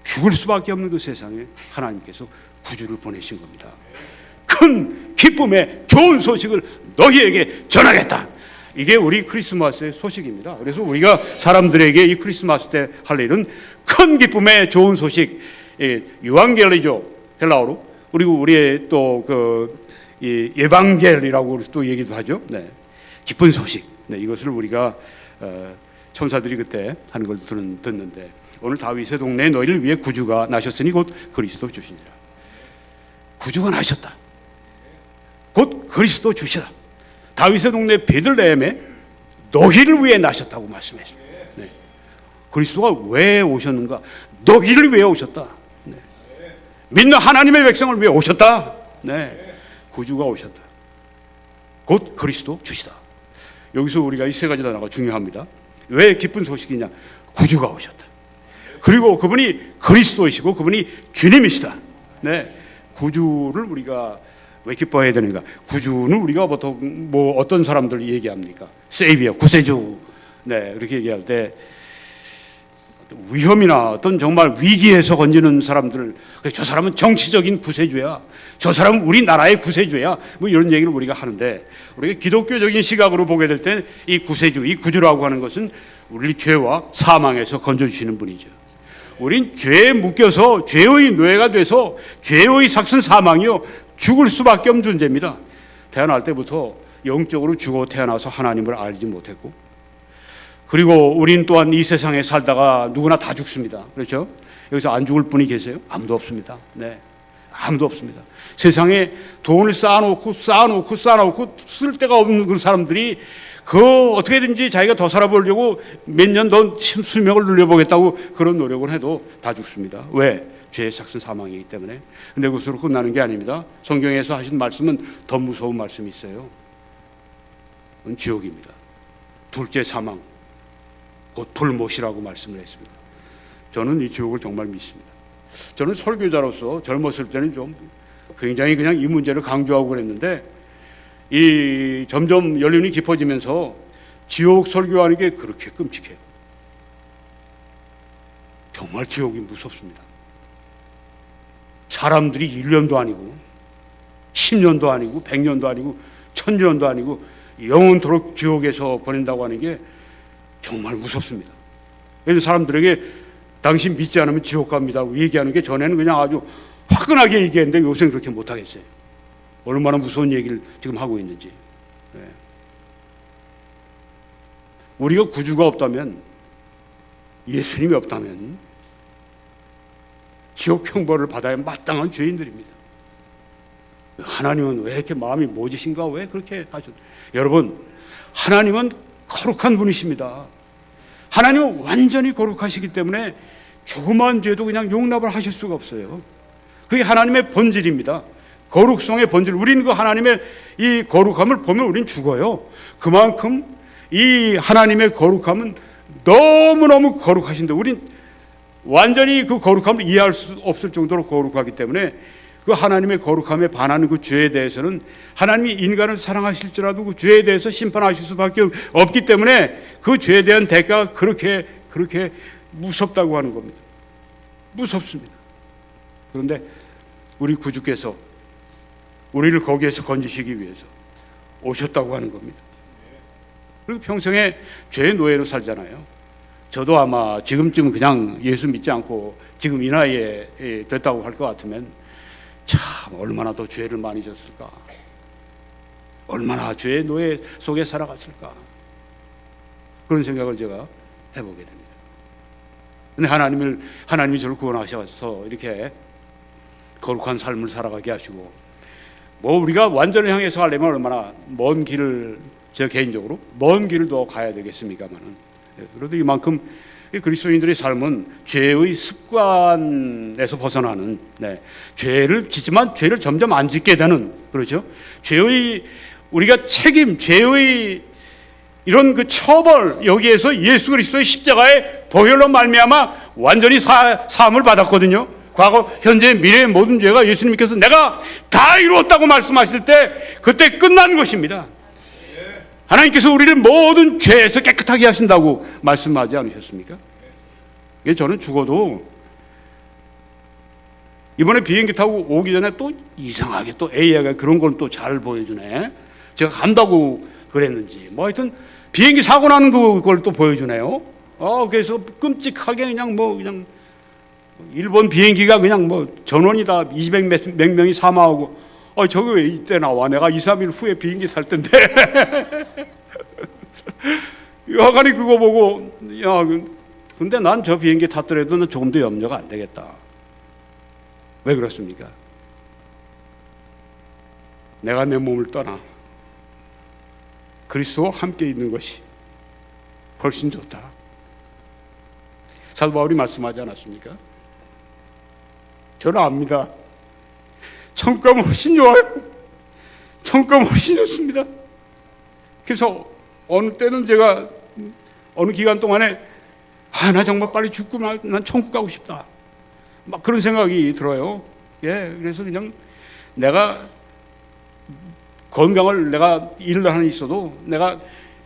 죽을 수밖에 없는 그 세상에 하나님께서 구주를 보내신 겁니다. 큰 기쁨의 좋은 소식을 너희에게 전하겠다. 이게 우리 크리스마스의 소식입니다. 그래서 우리가 사람들에게 이 크리스마스 때 할 일은 큰 기쁨의 좋은 소식, 유앙겔리죠, 헬라어로. 그리고 우리의 또 이 예방겔이라고 또 얘기도 하죠. 네. 기쁜 소식. 네, 이것을 우리가 천사들이 그때 하는 걸 듣는데, 오늘 다윗의 동네에 너희를 위해 구주가 나셨으니 곧 그리스도 주시니라. 구주가 나셨다. 곧 그리스도 주시다. 다윗의 동네 베들레헴에 너희를 위해 나셨다고 말씀했습니다. 네. 그리스도가 왜 오셨는가? 너희를 위해 오셨다. 네. 믿는 하나님의 백성을 위해 오셨다. 네. 구주가 오셨다. 곧 그리스도 주시다. 여기서 우리가 이 세 가지 단어가 중요합니다. 왜 기쁜 소식이냐? 구주가 오셨다. 그리고 그분이 그리스도이시고 그분이 주님이시다. 네. 구주를 우리가 왜 기뻐해야 되는가? 구주는 우리가 보통 뭐 어떤 사람들 얘기합니까? 세이비어, 구세주. 네, 그렇게 얘기할 때 위험이나 어떤 정말 위기에서 건지는 사람들, 저 사람은 정치적인 구세주야, 저 사람은 우리나라의 구세주야, 뭐 이런 얘기를 우리가 하는데, 우리가 기독교적인 시각으로 보게 될 때 이 구세주, 이 구주라고 하는 것은 우리 죄와 사망에서 건져주시는 분이죠. 우린 죄에 묶여서 죄의 노예가 돼서 죄의 삭슨 사망이요, 죽을 수밖에 없는 존재입니다. 태어날 때부터 영적으로 죽어 태어나서 하나님을 알지 못했고, 그리고 우린 또한 이 세상에 살다가 누구나 다 죽습니다. 그렇죠? 여기서 안 죽을 분이 계세요? 아무도 없습니다. 네, 아무도 없습니다. 세상에 돈을 쌓아놓고 쓸 데가 없는 그 사람들이 어떻게든지 자기가 더 살아보려고 몇 년 더 수명을 늘려보겠다고 그런 노력을 해도 다 죽습니다. 왜? 죄의 삭은 사망이기 때문에. 근데 그것으로 끝나는 게 아닙니다. 성경에서 하신 말씀은 더 무서운 말씀이 있어요. 그건 지옥입니다. 둘째 사망, 곧 불못이라고 말씀을 했습니다. 저는 이 지옥을 정말 믿습니다. 저는 설교자로서 젊었을 때는 좀 굉장히 그냥 이 문제를 강조하고 그랬는데, 이 점점 연륜이 깊어지면서 지옥 설교하는 게 그렇게 끔찍해요. 정말 지옥이 무섭습니다. 사람들이 1년도 아니고 10년도 아니고 100년도 아니고 1000년도 아니고 영원토록 지옥에서 보낸다고 하는 게 정말 무섭습니다. 그래서 사람들에게 당신 믿지 않으면 지옥 갑니다 얘기하는 게 전에는 그냥 아주 화끈하게 얘기했는데 요새는 그렇게 못하겠어요. 얼마나 무서운 얘기를 지금 하고 있는지. 네. 우리가 구주가 없다면, 예수님이 없다면 지옥 형벌을 받아야 마땅한 죄인들입니다. 하나님은 왜 이렇게 마음이 모지신가? 왜 그렇게 하셨? 여러분, 하나님은 거룩한 분이십니다. 하나님은 완전히 거룩하시기 때문에 조그만 죄도 그냥 용납을 하실 수가 없어요. 그게 하나님의 본질입니다. 거룩성의 본질. 우리는 그 하나님의 이 거룩함을 보면 우리는 죽어요. 그만큼 이 하나님의 거룩함은 너무너무 거룩하신데, 우린 완전히 그 거룩함을 이해할 수 없을 정도로 거룩하기 때문에 그 하나님의 거룩함에 반하는 그 죄에 대해서는 하나님이 인간을 사랑하실지라도 그 죄에 대해서 심판하실 수밖에 없기 때문에 그 죄에 대한 대가가 그렇게 무섭다고 하는 겁니다. 무섭습니다. 그런데 우리 구주께서 우리를 거기에서 건지시기 위해서 오셨다고 하는 겁니다. 그리고 평생에 죄의 노예로 살잖아요. 저도 아마 지금쯤 그냥 예수 믿지 않고 지금 이 나이에 됐다고 할 것 같으면 참 얼마나 더 죄를 많이 졌을까, 얼마나 죄의 노예 속에 살아갔을까, 그런 생각을 제가 해보게 됩니다. 근데 하나님이 저를 구원하셔서 이렇게 거룩한 삶을 살아가게 하시고, 뭐 우리가 완전을 향해서 하려면 얼마나 먼 길을, 제 개인적으로 먼 길을 더 가야 되겠습니까만은, 그래도 이만큼 그리스도인들의 삶은 죄의 습관에서 벗어나는, 죄를 짓지만 죄를 점점 안 짓게 되는, 그렇죠? 죄의 우리가 책임, 죄의 이런 그 처벌, 여기에서 예수 그리스도의 십자가의 보혈로 말미암아 완전히 사함을 받았거든요. 과거, 현재, 미래의 모든 죄가 예수님께서 내가 다 이루었다고 말씀하실 때 그때 끝난 것입니다. 하나님께서 우리를 모든 죄에서 깨끗하게 하신다고 말씀하지 않으셨습니까? 저는 죽어도 이번에 비행기 타고 오기 전에 또 이상하게 또 AI가 그런 걸 또 잘 보여주네. 제가 간다고 그랬는지 뭐 하여튼 비행기 사고 나는 그걸 또 보여주네요. 그래서 끔찍하게 그냥 일본 비행기가 그냥 뭐 전원이다 200 몇 명이 사망하고, 저게 왜 이때 나와? 내가 2, 3일 후에 비행기 살 텐데. 여하간이 그거 보고, 근데 난 저 비행기 탔더라도 조금 더 염려가 안 되겠다. 왜 그렇습니까? 내가 내 몸을 떠나 그리스도와 함께 있는 것이 훨씬 좋다. 사도 바울이 말씀하지 않았습니까? 저는 압니다. 천국감은 훨씬 좋아요. 천국감은 훨씬 좋습니다. 그래서 어느 때는 제가 어느 기간 동안에 나 정말 빨리 죽고 난 천국 가고 싶다, 막 그런 생각이 들어요. 그래서 그냥 내가 건강을, 내가 일을 하나 있어도 내가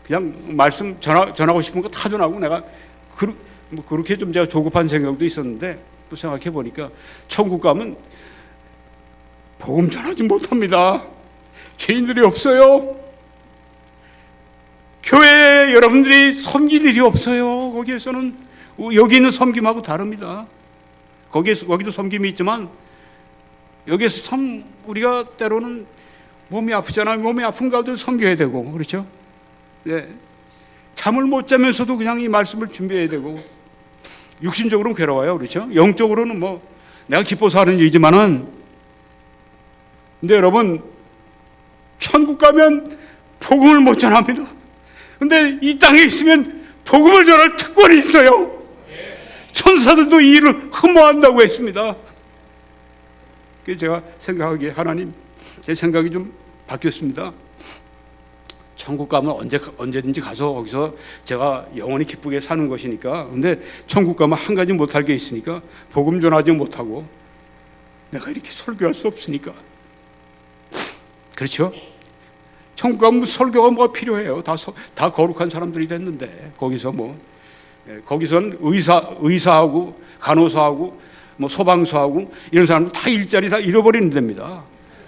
그냥 말씀 전하고 싶은 거 다 전하고, 내가 그렇게 좀 제가 조급한 생각도 있었는데 또 생각해 보니까 천국 가면 복음 전하지 못합니다. 죄인들이 없어요. 교회에 여러분들이 섬길 일이 없어요. 거기에서는 여기 있는 섬김하고 다릅니다. 거기도 섬김이 있지만 여기에서 참 우리가 때로는 몸이 아프잖아요. 몸이 아픈 가운데 섬겨야 되고, 그렇죠? 잠을 못 자면서도 그냥 이 말씀을 준비해야 되고, 육신적으로는 괴로워요, 그렇죠? 영적으로는 뭐 내가 기뻐서 하는 일이지만은, 근데 여러분 천국 가면 복음을 못 전합니다. 근데 이 땅에 있으면 복음을 전할 특권이 있어요. 천사들도 이 일을 흠모한다고 했습니다. 그래서 제가 생각하기에 하나님, 제 생각이 좀 바뀌었습니다. 천국 가면 언제든지 가서 거기서 제가 영원히 기쁘게 사는 것이니까. 근데 천국 가면 한 가지 못할 게 있으니까 복음 전하지 못하고 내가 이렇게 설교할 수 없으니까. 그렇죠? 천국 가면 설교가 뭐가 필요해요? 다 거룩한 사람들이 됐는데 거기서 거기선 의사하고 간호사하고 소방서하고 이런 사람들 다 일자리 다 잃어버리는 데입니다.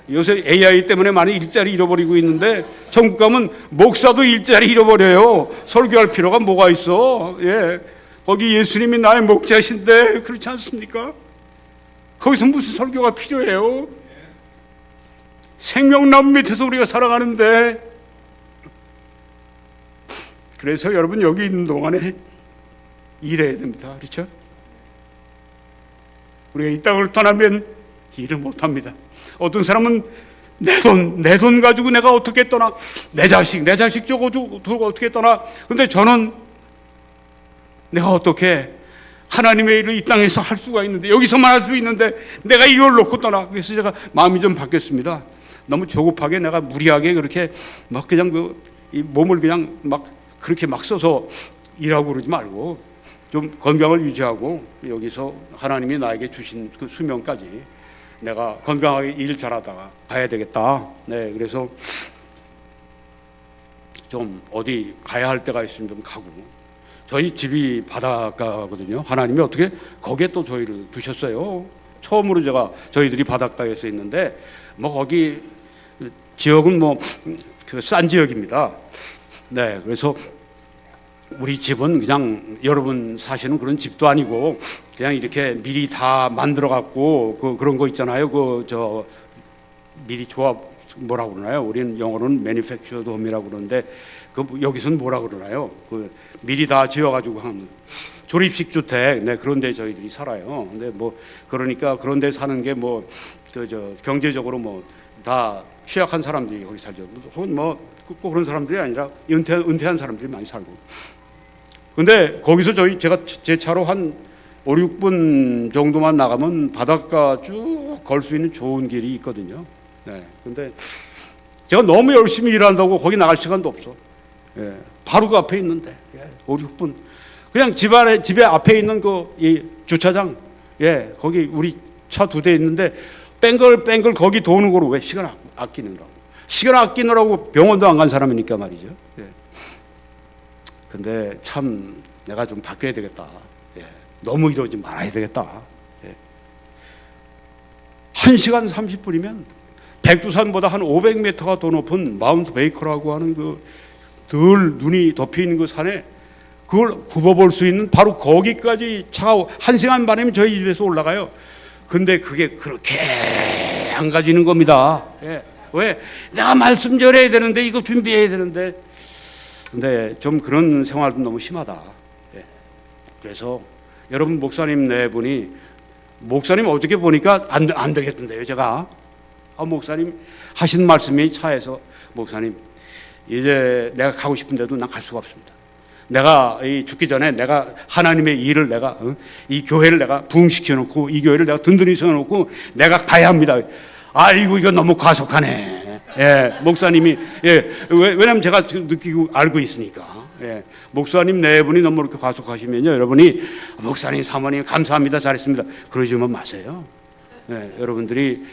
요새 AI 때문에 많이 일자리 잃어버리고 있는데 천국 가면 목사도 일자리 잃어버려요. 설교할 필요가 뭐가 있어? 예, 거기 예수님이 나의 목자신데 그렇지 않습니까? 거기서 무슨 설교가 필요해요? 생명나무 밑에서 우리가 살아가는데. 그래서 여러분 여기 있는 동안에 일해야 됩니다. 그렇죠? 우리가 이 땅을 떠나면 일을 못합니다. 어떤 사람은 내 돈 가지고 내가 어떻게 떠나, 내 자식 두고 어떻게 떠나. 근데 저는 내가 어떻게 하나님의 일을 이 땅에서 할 수가 있는데, 여기서만 할 수 있는데 내가 이걸 놓고 떠나. 그래서 제가 마음이 좀 바뀌었습니다. 너무 조급하게 내가 무리하게 그렇게 막 그냥 이 몸을 그냥 막 그렇게 막 써서 일하고 그러지 말고 좀 건강을 유지하고 여기서 하나님이 나에게 주신 그 수명까지 내가 건강하게 일 잘하다가 가야 되겠다. 네, 그래서 좀 어디 가야 할 때가 있으면 좀 가고. 저희 집이 바닷가거든요. 하나님이 어떻게 거기에 또 저희를 두셨어요. 처음으로 저희들이 바닷가에서 있는데 거기 지역은 그 싼 지역입니다. 네, 그래서 우리 집은 그냥 여러분 사시는 그런 집도 아니고 그냥 이렇게 미리 다 만들어 갖고 그런 거 있잖아요. 미리 조합 뭐라고 그러나요? 우리는 영어로는 매니팩처드 홈이라고 그러는데 여기서는 뭐라 그러나요? 미리 다 지어 가지고 한 조립식 주택. 네, 그런 데 저희들이 살아요. 근데 그러니까 그런 데 사는 게 경제적으로 다 취약한 사람들이 거기 살죠. 혹은 꼭 그런 사람들이 아니라 은퇴한 사람들이 많이 살고. 근데 거기서 제가 제 차로 한 5, 6분 정도만 나가면 바닷가 쭉 걸 수 있는 좋은 길이 있거든요. 네. 근데 제가 너무 열심히 일한다고 거기 나갈 시간도 없어. 예. 바로 그 앞에 있는데 5, 6분 그냥 집에 앞에 있는 이 주차장, 예, 거기 우리 차 2대 있는데 뺑글 거기 도는 거로 왜 시간 아끼느라고 병원도 안 간 사람이니까 말이죠. 예. 근데 참 내가 좀 바뀌어야 되겠다. 예. 너무 이러지 말아야 되겠다. 예. 1시간 30분이면 백두산보다 한 500m가 더 높은 마운트 베이커라고 하는 덜 눈이 덮여 있는 그 산에 그걸 굽어볼 수 있는 바로 거기까지 차가 1시간 반이면 저희 집에서 올라가요. 근데 그게 그렇게 안 가지는 겁니다. 예. 왜? 내가 말씀 전해야 되는데 이거 준비해야 되는데. 근데 좀 그런 생활도 너무 심하다. 예. 그래서 여러분 목사님 네 분이 어저께 보니까 안 되겠던데요. 제가 목사님 하신 말씀이 차에서 목사님 이제 내가 가고 싶은데도 난 갈 수가 없습니다. 내가 죽기 전에 내가 하나님의 일을 이 교회를 내가 부흥시켜 놓고 이 교회를 내가 든든히 세워 놓고 내가 가야 합니다. 아이고 이거 너무 과속하네. 예, 목사님이 왜냐면 제가 느끼고 알고 있으니까. 예, 목사님 네 분이 너무 이렇게 과속하시면요, 여러분이 목사님 사모님 감사합니다 잘했습니다 그러지만 마세요. 예, 여러분들이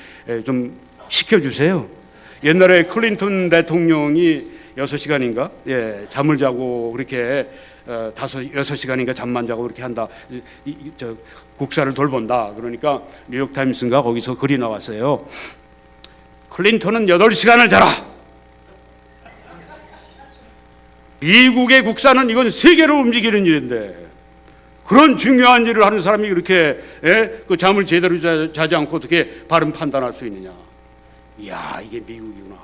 좀 시켜주세요. 옛날에 클린턴 대통령이 6시간인가 잠을 자고 그렇게 6시간인가 잠만 자고 그렇게 한다. 국사를 돌본다. 그러니까 뉴욕타임스인가 거기서 글이 나왔어요. 클린턴은 8시간을 자라. 미국의 국사는 이건 세계로 움직이는 일인데 그런 중요한 일을 하는 사람이 이렇게 그 잠을 제대로 자지 않고 어떻게 바른 판단할 수 있느냐. 이야, 이게 미국이구나.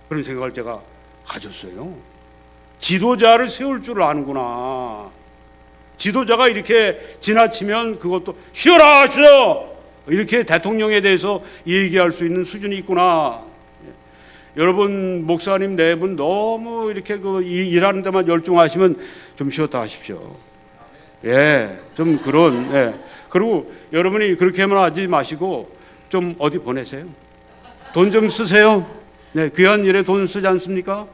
그런 생각을 제가 가졌어요. 지도자를 세울 줄 아는구나. 지도자가 이렇게 지나치면 그것도 쉬어라 이렇게 대통령에 대해서 얘기할 수 있는 수준이 있구나. 여러분 목사님 네 분 너무 이렇게 일하는 데만 열중하시면 좀 쉬었다 하십시오. 예, 좀 그런. 예. 그리고 여러분이 그렇게만 하지 마시고 좀 어디 보내세요. 돈 좀 쓰세요. 네, 귀한 일에 돈 쓰지 않습니까?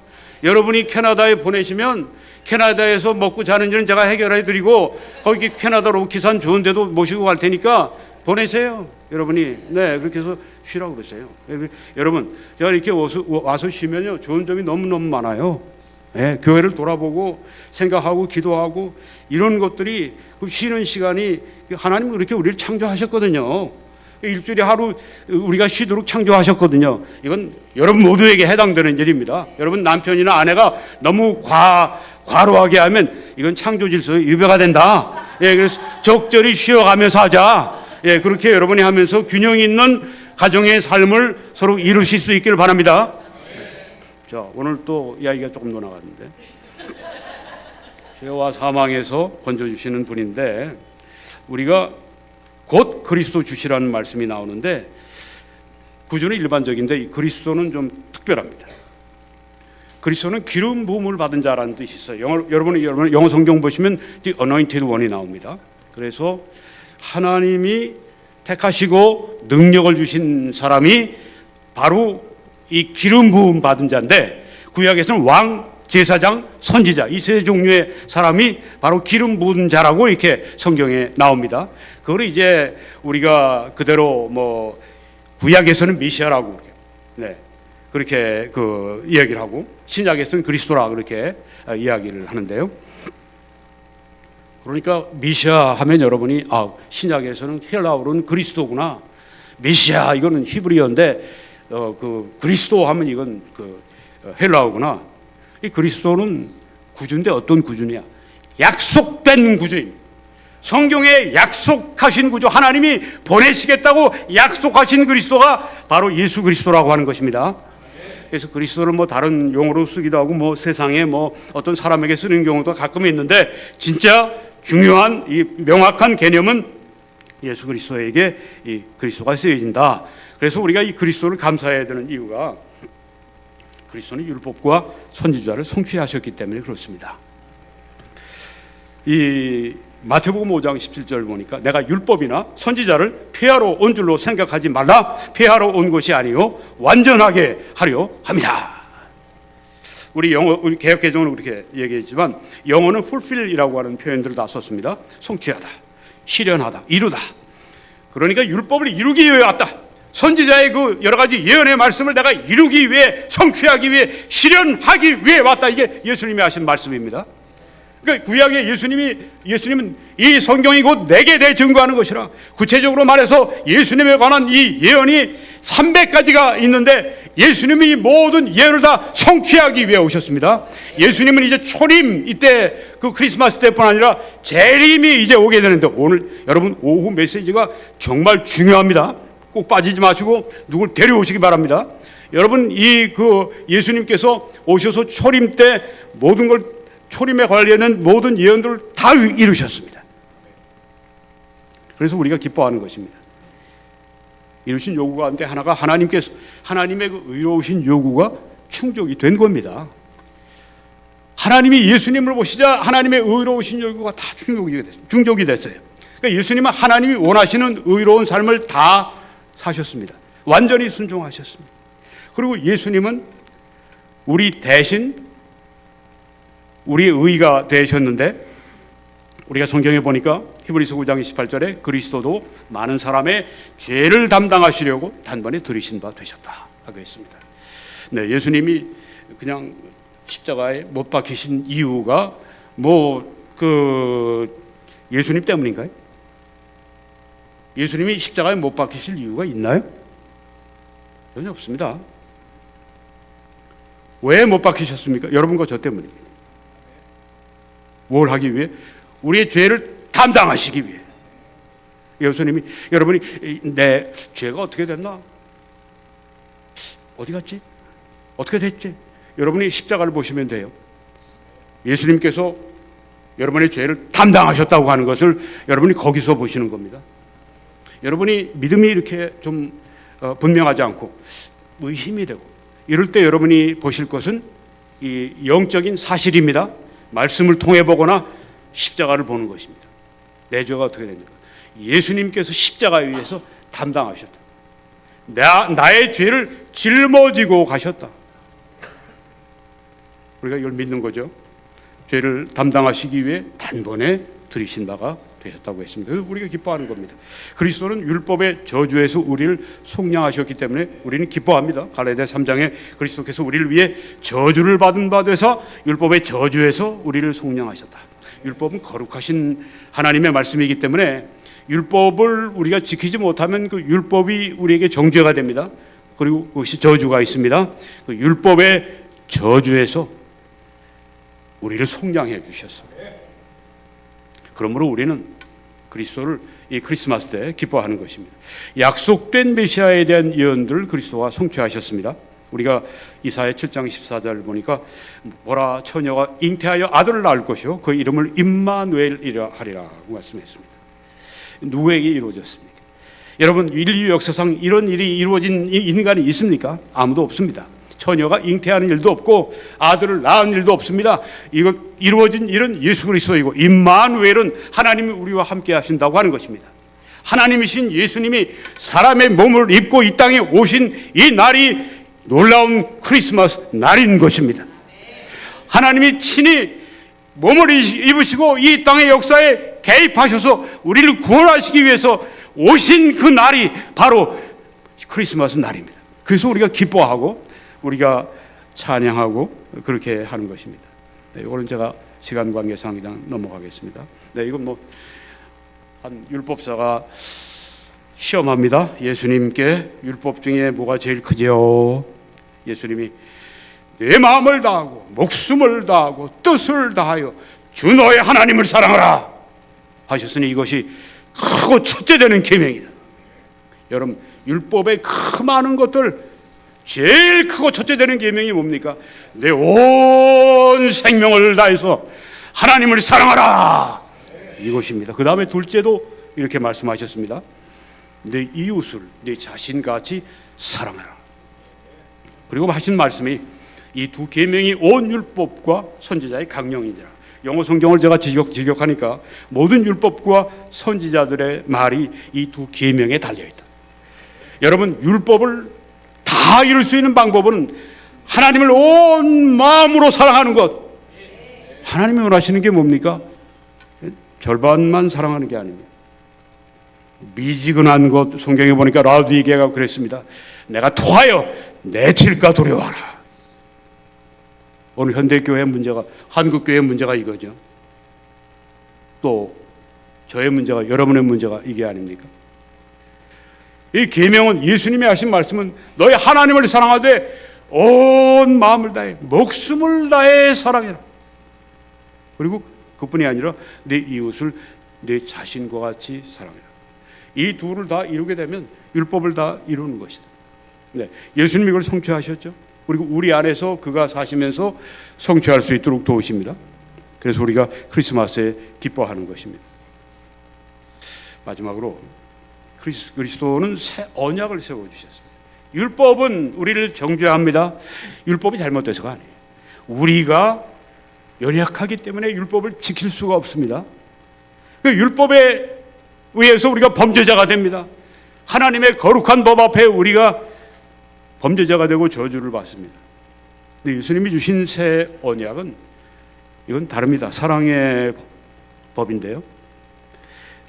여러분이 캐나다에 보내시면 캐나다에서 먹고 자는 일은 제가 해결해 드리고 거기 캐나다로 기산 좋은 데도 모시고 갈 테니까 보내세요. 여러분이. 네, 그렇게 해서 쉬라고 그러세요. 여러분, 제가 이렇게 와서 쉬면요, 좋은 점이 너무너무 많아요. 네, 교회를 돌아보고 생각하고 기도하고 이런 것들이 쉬는 시간이 하나님은 그렇게 우리를 창조하셨거든요. 일주일에 하루 우리가 쉬도록 창조하셨거든요. 이건 여러분 모두에게 해당되는 일입니다. 여러분 남편이나 아내가 너무 과로하게 하면 이건 창조 질서에 위배가 된다. 예, 그래서 적절히 쉬어가면서 하자. 예, 그렇게 여러분이 하면서 균형 있는 가정의 삶을 서로 이루실 수 있기를 바랍니다. 자, 오늘 또 이야기가 조금 더 나갔는데, 죄와 사망에서 건져주시는 분인데, 우리가 곧 그리스도 주시라는 말씀이 나오는데, 구주는 일반적인데 그리스도는 좀 특별합니다. 그리스도는 기름 부음을 받은 자라는 뜻이 있어요. 여러분이 영어 성경 보시면 The Anointed One이 나옵니다. 그래서 하나님이 택하시고 능력을 주신 사람이 바로 이 기름 부음 받은 자인데, 구약에서는 왕, 제사장, 선지자 이 세 종류의 사람이 바로 기름 부은 자라고 이렇게 성경에 나옵니다. 그걸 이제 우리가 그대로 뭐 구약에서는 메시아라고 네, 그렇게 그 이야기를 하고, 신약에서는 그리스도라 그렇게 이야기를 하는데요. 그러니까 메시아 하면 여러분이 신약에서는 헬라어로는 그리스도구나, 메시아 이거는 히브리어인데 그 그리스도 하면 이건 그 헬라어구나. 이 그리스도는 구주인데 어떤 구주냐? 약속된 구주입니다. 성경에 약속하신 구주, 하나님이 보내시겠다고 약속하신 그리스도가 바로 예수 그리스도라고 하는 것입니다. 그래서 그리스도를 뭐 다른 용어로 쓰기도 하고 뭐 세상에 뭐 어떤 사람에게 쓰는 경우도 가끔 있는데, 진짜 중요한 이 명확한 개념은 예수 그리스도에게 이 그리스도가 쓰여진다. 그래서 우리가 이 그리스도를 감사해야 되는 이유가, 그리스도는 율법과 선지자를 성취하셨기 때문에 그렇습니다. 이 마태복음 5장 17절 보니까 내가 율법이나 선지자를 폐하러 온 줄로 생각하지 말라. 폐하러 온 것이 아니요 완전하게 하려 합니다. 우리 개역 개정은 그렇게 얘기했지만 영어는 fulfill이라고 하는 표현들을 다 썼습니다. 성취하다, 실현하다, 이루다. 그러니까 율법을 이루기 위해 왔다. 선지자의 그 여러 가지 예언의 말씀을 내가 이루기 위해, 성취하기 위해, 실현하기 위해 왔다. 이게 예수님이 하신 말씀입니다. 그러니까 구약의 예수님은 이 성경이 곧 내게 대해 증거하는 것이라. 구체적으로 말해서 예수님에 관한 이 예언이 300가지가 있는데 예수님이 모든 예언을 다 성취하기 위해 오셨습니다. 예수님은 이제 초림 이때 그 크리스마스 때뿐 아니라 재림이 이제 오게 되는데, 오늘 여러분 오후 메시지가 정말 중요합니다. 꼭 빠지지 마시고 누굴 데려오시기 바랍니다. 여러분 이 그 예수님께서 오셔서 초림 때 모든 걸, 초림에 관련된 모든 예언들을 다 이루셨습니다. 그래서 우리가 기뻐하는 것입니다. 이루신 요구 가운데 하나가 하나님의 그 의로우신 요구가 충족이 된 겁니다. 하나님이 예수님을 보시자 하나님의 의로우신 요구가 다 충족이 됐어요. 그러니까 예수님은 하나님이 원하시는 의로운 삶을 다 사셨습니다. 완전히 순종하셨습니다. 그리고 예수님은 우리 대신 우리의 의가 되셨는데, 우리가 성경에 보니까 히브리서 9장 28절에 그리스도도 많은 사람의 죄를 담당하시려고 단번에 들이신 바 되셨다 하고 있습니다. 네, 예수님이 그냥 십자가에 못 박히신 이유가 예수님 때문인가요? 예수님이 십자가에 못 박히실 이유가 있나요? 전혀 없습니다. 왜 못 박히셨습니까? 여러분과 저 때문입니다. 뭘 하기 위해? 우리의 죄를 담당하시기 위해. 예수님이, 여러분이 내 죄가 어떻게 됐나? 어디 갔지? 어떻게 됐지? 여러분이 십자가를 보시면 돼요. 예수님께서 여러분의 죄를 담당하셨다고 하는 것을 여러분이 거기서 보시는 겁니다. 여러분이 믿음이 이렇게 좀 분명하지 않고 의심이 되고 이럴 때 여러분이 보실 것은 이 영적인 사실입니다. 말씀을 통해 보거나 십자가를 보는 것입니다. 내 죄가 어떻게 됩니까? 예수님께서 십자가 위에서 담당하셨다. 나의 죄를 짊어지고 가셨다. 우리가 이걸 믿는 거죠. 죄를 담당하시기 위해 단번에 들이신 바가 되셨다고 했습니다. 우리가 기뻐하는 겁니다. 그리스도는 율법의 저주에서 우리를 속량하셨기 때문에 우리는 기뻐합니다. 갈라디아 3장에 그리스도께서 우리를 위해 저주를 받은 바 되사 율법의 저주에서 우리를 속량하셨다. 율법은 거룩하신 하나님의 말씀이기 때문에 율법을 우리가 지키지 못하면 그 율법이 우리에게 정죄가 됩니다. 그리고 그것이 저주가 있습니다. 그 율법의 저주에서 우리를 속량해 주셨습니다. 그러므로 우리는 그리스도를 이 크리스마스 때 기뻐하는 것입니다. 약속된 메시아에 대한 예언들을 그리스도가 성취하셨습니다. 우리가 이사야 7장 14절을 보니까 보라 처녀가 잉태하여 아들을 낳을 것이요 그 이름을 임마누엘이라 하리라고 말씀했습니다. 누구에게 이루어졌습니까? 여러분, 인류 역사상 이런 일이 이루어진 인간이 있습니까? 아무도 없습니다. 처녀가 잉태하는 일도 없고 아들을 낳은 일도 없습니다. 이거 이루어진 일은 예수 그리스도이고 임마누엘은 하나님이 우리와 함께 하신다고 하는 것입니다. 하나님이신 예수님이 사람의 몸을 입고 이 땅에 오신 이 날이 놀라운 크리스마스 날인 것입니다. 하나님이 친히 몸을 입으시고 이 땅의 역사에 개입하셔서 우리를 구원하시기 위해서 오신 그 날이 바로 크리스마스 날입니다. 그래서 우리가 기뻐하고 우리가 찬양하고 그렇게 하는 것입니다. 네, 이거는 제가 시간 관계상 그냥 넘어가겠습니다. 네, 이건 한 율법사가 시험합니다. 예수님께 율법 중에 뭐가 제일 크지요? 예수님이 내 마음을 다하고 목숨을 다하고 뜻을 다하여 주 너의 하나님을 사랑하라 하셨으니 이것이 크고 첫째 되는 계명이다. 여러분, 율법의 그 많은 것들 제일 크고 첫째 되는 계명이 뭡니까? 내 온 생명을 다해서 하나님을 사랑하라, 이것입니다. 그 다음에 둘째도 이렇게 말씀하셨습니다. 내 이웃을 내 자신같이 사랑하라. 그리고 하신 말씀이 이 두 계명이 온 율법과 선지자의 강령이니라. 영어 성경을 제가 직역하니까 모든 율법과 선지자들의 말이 이 두 계명에 달려있다. 여러분, 율법을 다 이룰 수 있는 방법은 하나님을 온 마음으로 사랑하는 것. 하나님이 원하시는 게 뭡니까? 절반만 사랑하는 게 아닙니다. 미지근한 것, 성경에 보니까 라우디게가 그랬습니다. 내가 토하여 내칠까 두려워하라. 오늘 현대교회의 문제가, 한국교회의 문제가 이거죠. 또 저의 문제가, 여러분의 문제가 이게 아닙니까? 이 계명은, 예수님이 하신 말씀은 너희 하나님을 사랑하되 온 마음을 다해 목숨을 다해 사랑해라. 그리고 그뿐이 아니라 내 이웃을 내 자신과 같이 사랑해라. 이 둘을 다 이루게 되면 율법을 다 이루는 것이다. 네, 예수님이 이걸 성취하셨죠. 그리고 우리 안에서 그가 사시면서 성취할 수 있도록 도우십니다. 그래서 우리가 크리스마스에 기뻐하는 것입니다. 마지막으로 그리스도는 새 언약을 세워주셨습니다. 율법은 우리를 정죄합니다. 율법이 잘못돼서가 아니에요. 우리가 연약하기 때문에 율법을 지킬 수가 없습니다. 그 율법에 의해서 우리가 범죄자가 됩니다. 하나님의 거룩한 법 앞에 우리가 범죄자가 되고 저주를 받습니다. 근데 예수님이 주신 새 언약은 이건 다릅니다. 사랑의 법인데요.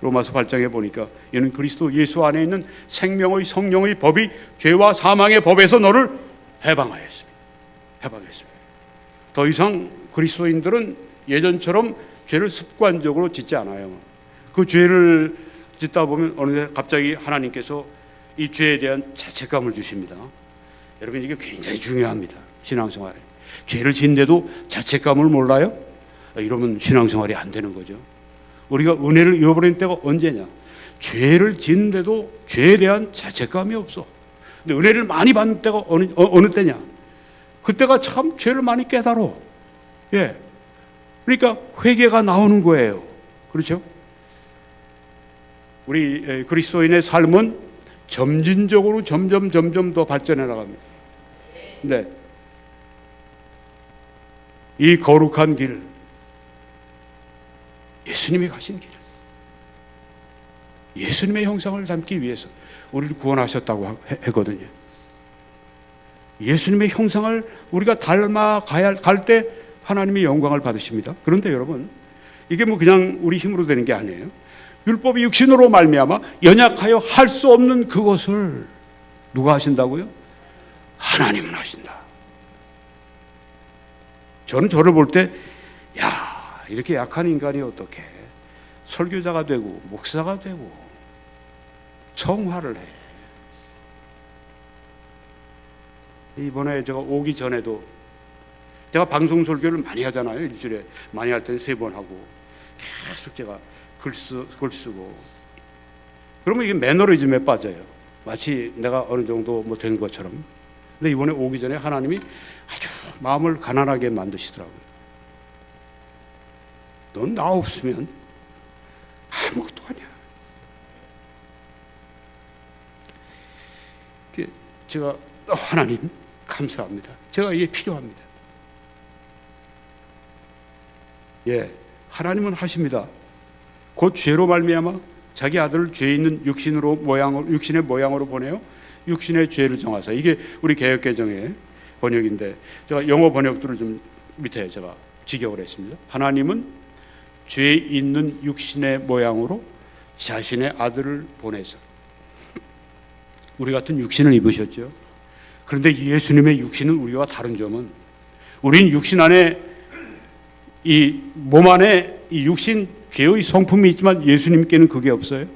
로마서 8장에 보니까 이는 그리스도 예수 안에 있는 생명의 성령의 법이 죄와 사망의 법에서 너를 해방하였습니다. 더 이상 그리스도인들은 예전처럼 죄를 습관적으로 짓지 않아요. 그 죄를 짓다 보면 어느 날 갑자기 하나님께서 이 죄에 대한 자책감을 주십니다. 여러분, 이게 굉장히 중요합니다. 신앙생활에 죄를 짓는데도 자책감을 몰라요? 이러면 신앙생활이 안 되는 거죠. 우리가 은혜를 잃어버린 때가 언제냐? 죄를 짓는데도 죄에 대한 자책감이 없어. 근데 은혜를 많이 받는 때가 어느 때냐? 그때가 참 죄를 많이 깨달아. 예. 그러니까 회개가 나오는 거예요. 그렇죠? 우리 그리스도인의 삶은 점진적으로 점점 더 발전해 나갑니다. 네. 이 거룩한 길, 예수님이 가신 길, 예수님의 형상을 담기 위해서 우리를 구원하셨다고 했거든요. 예수님의 형상을 우리가 갈 때 하나님의 영광을 받으십니다. 그런데 여러분, 이게 뭐 그냥 우리 힘으로 되는 게 아니에요. 율법이 육신으로 말미암아 연약하여 할 수 없는 그것을 누가 하신다고요? 하나님은 하신다. 저는 저를 볼 때, 야, 이렇게 약한 인간이 어떻게 설교자가 되고 목사가 되고 성화를 해. 이번에 제가 오기 전에도 제가 방송 설교를 많이 하잖아요. 일주일에 많이 할 때는 3번 하고 계속 제가 글 쓰고, 그러면 이게 매너리즘에 빠져요. 마치 내가 어느 정도 뭐 된 것처럼. 근데 이번에 오기 전에 하나님이 아주 마음을 가난하게 만드시더라고요. 넌 나 없으면 아무것도 아니야. 제가 하나님 감사합니다. 제가 이게 필요합니다. 예, 하나님은 하십니다. 곧 죄로 말미암아 자기 아들을 죄 있는 육신의 모양으로 보내요. 육신의 죄를 정하사. 이게 우리 개역개정의 번역인데, 제가 영어 번역들을 좀 밑에 제가 직역을 했습니다. 하나님은 죄 있는 육신의 모양으로 자신의 아들을 보내서 우리 같은 육신을 입으셨죠. 그런데 예수님의 육신은 우리와 다른 점은, 우린 육신 안에 이 몸 안에 이 육신 죄의 성품이 있지만 예수님께는 그게 없어요.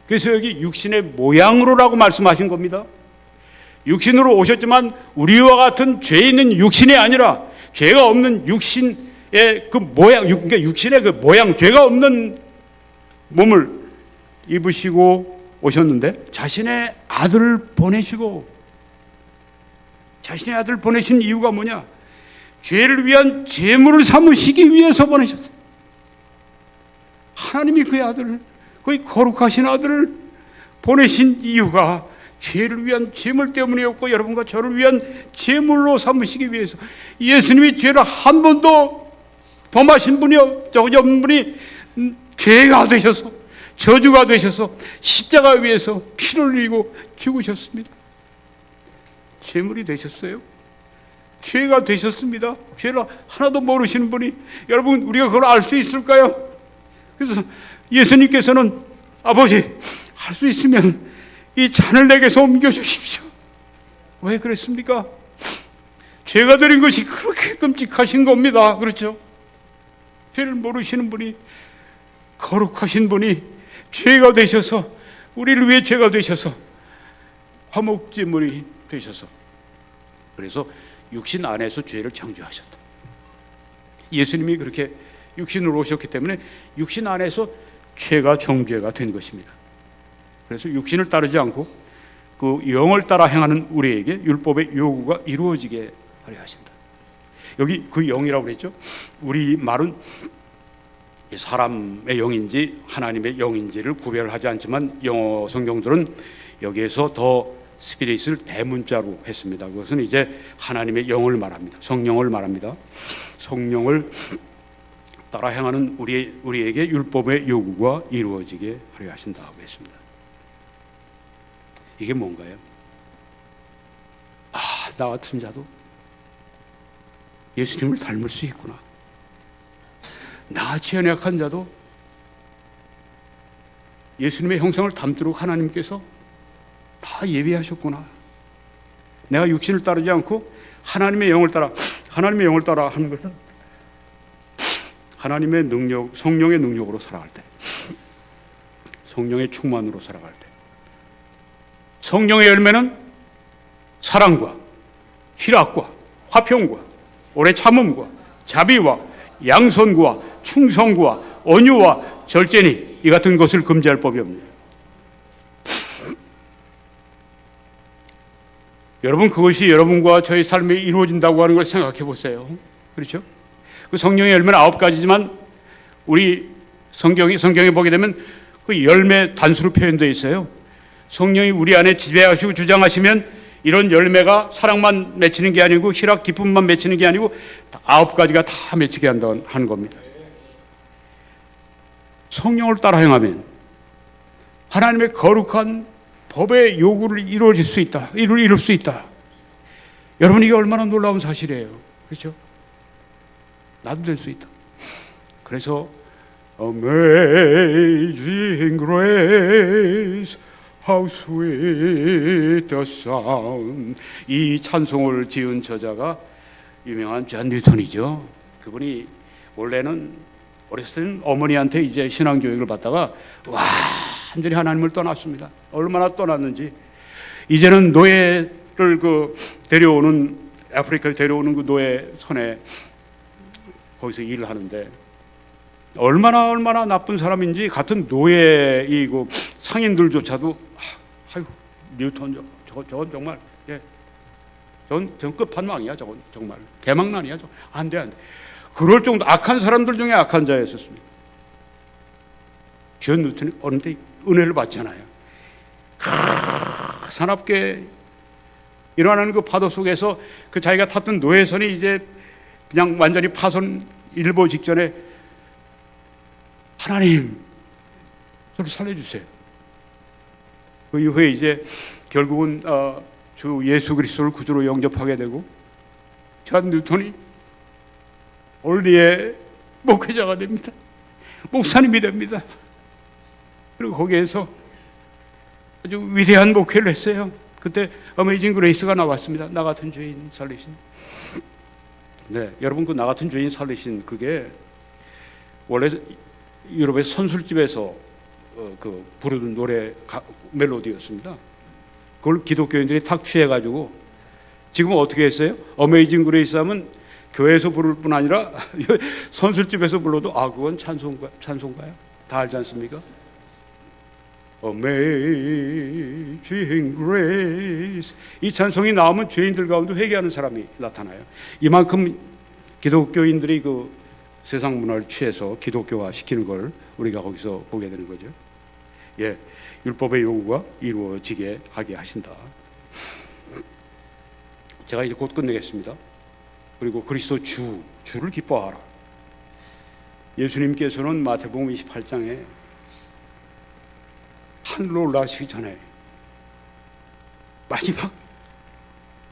그래서 여기 육신의 모양으로라고 말씀하신 겁니다. 육신으로 오셨지만 우리와 같은 죄 있는 육신이 아니라 죄가 없는 육신의 그 모양, 그러니까 육신의 그 모양, 죄가 없는 몸을 입으시고 오셨는데, 자신의 아들을 보내시고, 자신의 아들을 보내신 이유가 뭐냐? 죄를 위한 제물을 삼으시기 위해서 보내셨어요. 하나님이 그의 아들을, 그의 거룩하신 아들을 보내신 이유가 죄를 위한 제물 때문이었고, 여러분과 저를 위한 제물로 삼으시기 위해서. 예수님이 죄를 한 번도 범하신 분이 없는 분이 죄가 되셔서, 저주가 되셔서 십자가 위에서 피를 흘리고 죽으셨습니다. 제물이 되셨어요. 죄가 되셨습니다. 죄를 하나도 모르시는 분이, 여러분 우리가 그걸 알 수 있을까요? 그래서 예수님께서는 아버지, 할 수 있으면 이 잔을 내게서 옮겨주십시오. 왜 그랬습니까? 죄가 드린 것이 그렇게 끔찍하신 겁니다. 그렇죠? 죄를 모르시는 분이, 거룩하신 분이 죄가 되셔서, 우리를 위해 죄가 되셔서 화목제물이 되셔서, 그래서 육신 안에서 죄를 정죄하셨다. 예수님이 그렇게 육신으로 오셨기 때문에 육신 안에서 죄가 정죄가 된 것입니다. 그래서 육신을 따르지 않고 그 영을 따라 행하는 우리에게 율법의 요구가 이루어지게 하려 하신다. 여기 그 영이라고 그랬죠. 우리 말은 사람의 영인지 하나님의 영인지를 구별하지 않지만 영어 성경들은 여기에서 더 스피릿을 대문자로 했습니다. 그것은 이제 하나님의 영을 말합니다. 성령을 말합니다. 성령을 따라 행하는 우리에게 율법의 요구가 이루어지게 하려 하신다고 했습니다. 이게 뭔가요? 나 같은 자도 예수님을 닮을 수 있구나. 나같이 연약한 자도 예수님의 형상을 담도록 하나님께서 다 예비하셨구나. 내가 육신을 따르지 않고 하나님의 영을 따라 하는 것은 하나님의 능력, 성령의 능력으로 살아갈 때, 성령의 충만으로 살아갈 때, 성령의 열매는 사랑과 희락과 화평과 오래 참음과 자비와 양선과 충성과 온유와 절제니 이 같은 것을 금지할 법이 없네요. 여러분, 그것이 여러분과 저의 삶에 이루어진다고 하는 걸 생각해 보세요. 그렇죠? 그 성령의 열매는 9가지지만 우리 성경에 보게 되면 그 열매 단수로 표현되어 있어요. 성령이 우리 안에 지배하시고 주장하시면 이런 열매가 사랑만 맺히는 게 아니고 희락, 기쁨만 맺히는 게 아니고 9가지가 다 맺히게 한다는 겁니다. 성령을 따라 행하면 하나님의 거룩한 법의 요구를 이룰 수 있다. 여러분, 이게 얼마나 놀라운 사실이에요. 그렇죠? 나도 될 수 있다. 그래서 Amazing grace, how sweet the sound. 이 찬송을 지은 저자가 유명한 존 뉴턴이죠. 그분이 원래는 어렸을 때는 어머니한테 이제 신앙교육을 받다가 완전히 하나님을 떠났습니다. 얼마나 떠났는지 이제는 노예를 데려오는 아프리카에 데려오는 그 노예 선에 거기서 일을 하는데 얼마나 나쁜 사람인지 같은 노예 상인들조차도 아유 뉴턴 저건 정말 전 끝판왕이야. 저건 정말 개망난이야. 안 돼. 그럴 정도 악한 사람들 중에 악한 자였었습니다. 존 뉴턴이 어느데 은혜를 받잖아요. 사납게 일어나는 그 파도 속에서 그 자기가 탔던 노예선이 이제 그냥 완전히 파손 일보 직전에 하나님 저를 살려주세요. 그 이후에 이제 결국은 주 예수 그리스도를 구주로 영접하게 되고 존 뉴턴이 올리의 목회자가 됩니다. 목사님이 됩니다. 그리고 거기에서 아주 위대한 목회를 했어요. 그때 어메이징 그레이스가 나왔습니다. 나 같은 죄인 살리신. 네, 여러분 그 나 같은 죄인 살리신 그게 원래 유럽의 선술집에서 부르는 노래 멜로디였습니다. 그걸 기독교인들이 탁 취해가지고 지금 어떻게 했어요? 어메이징 그레이스 하면 교회에서 부를 뿐 아니라 선술집에서 불러도 그건 찬송가요? 다 알지 않습니까? Amazing grace. 이 찬송이 나오면 죄인들 가운데 회개하는 사람이 나타나요. 이만큼 기독교인들이 그 세상 문화를 취해서 기독교화 시키는 걸 우리가 거기서 보게 되는 거죠. 예, 율법의 요구가 이루어지게 하게 하신다. 제가 이제 곧 끝내겠습니다. 그리고 그리스도 주를 기뻐하라. 예수님께서는 마태복음 28장에 하늘로 올라가시기 전에 마지막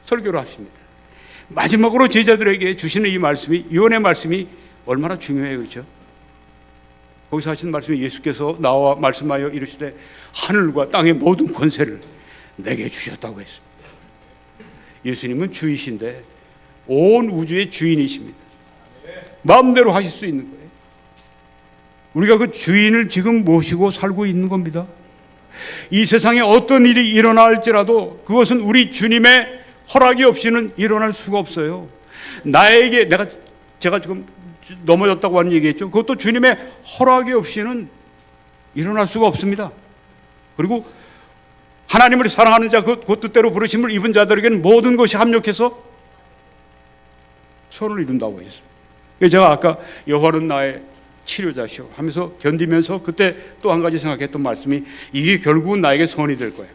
설교를 하십니다. 마지막으로 제자들에게 주시는 이 말씀이, 유언의 말씀이 얼마나 중요해요. 그렇죠? 거기서 하신 말씀이 예수께서 나와 말씀하여 이르시되 하늘과 땅의 모든 권세를 내게 주셨다고 했습니다. 예수님은 주이신데 온 우주의 주인이십니다. 마음대로 하실 수 있는 거예요. 우리가 그 주인을 지금 모시고 살고 있는 겁니다. 이 세상에 어떤 일이 일어날지라도 그것은 우리 주님의 허락이 없이는 일어날 수가 없어요. 제가 지금 넘어졌다고 하는 얘기했죠. 그것도 주님의 허락이 없이는 일어날 수가 없습니다. 그리고 하나님을 사랑하는 자, 그 뜻대로 부르심을 입은 자들에게는 모든 것이 합력해서 선을 이룬다고 했습니다. 제가 아까 여호와는 나의 치료자시오 하면서 견디면서 그때 또 한 가지 생각했던 말씀이 이게 결국은 나에게 선이 될 거예요.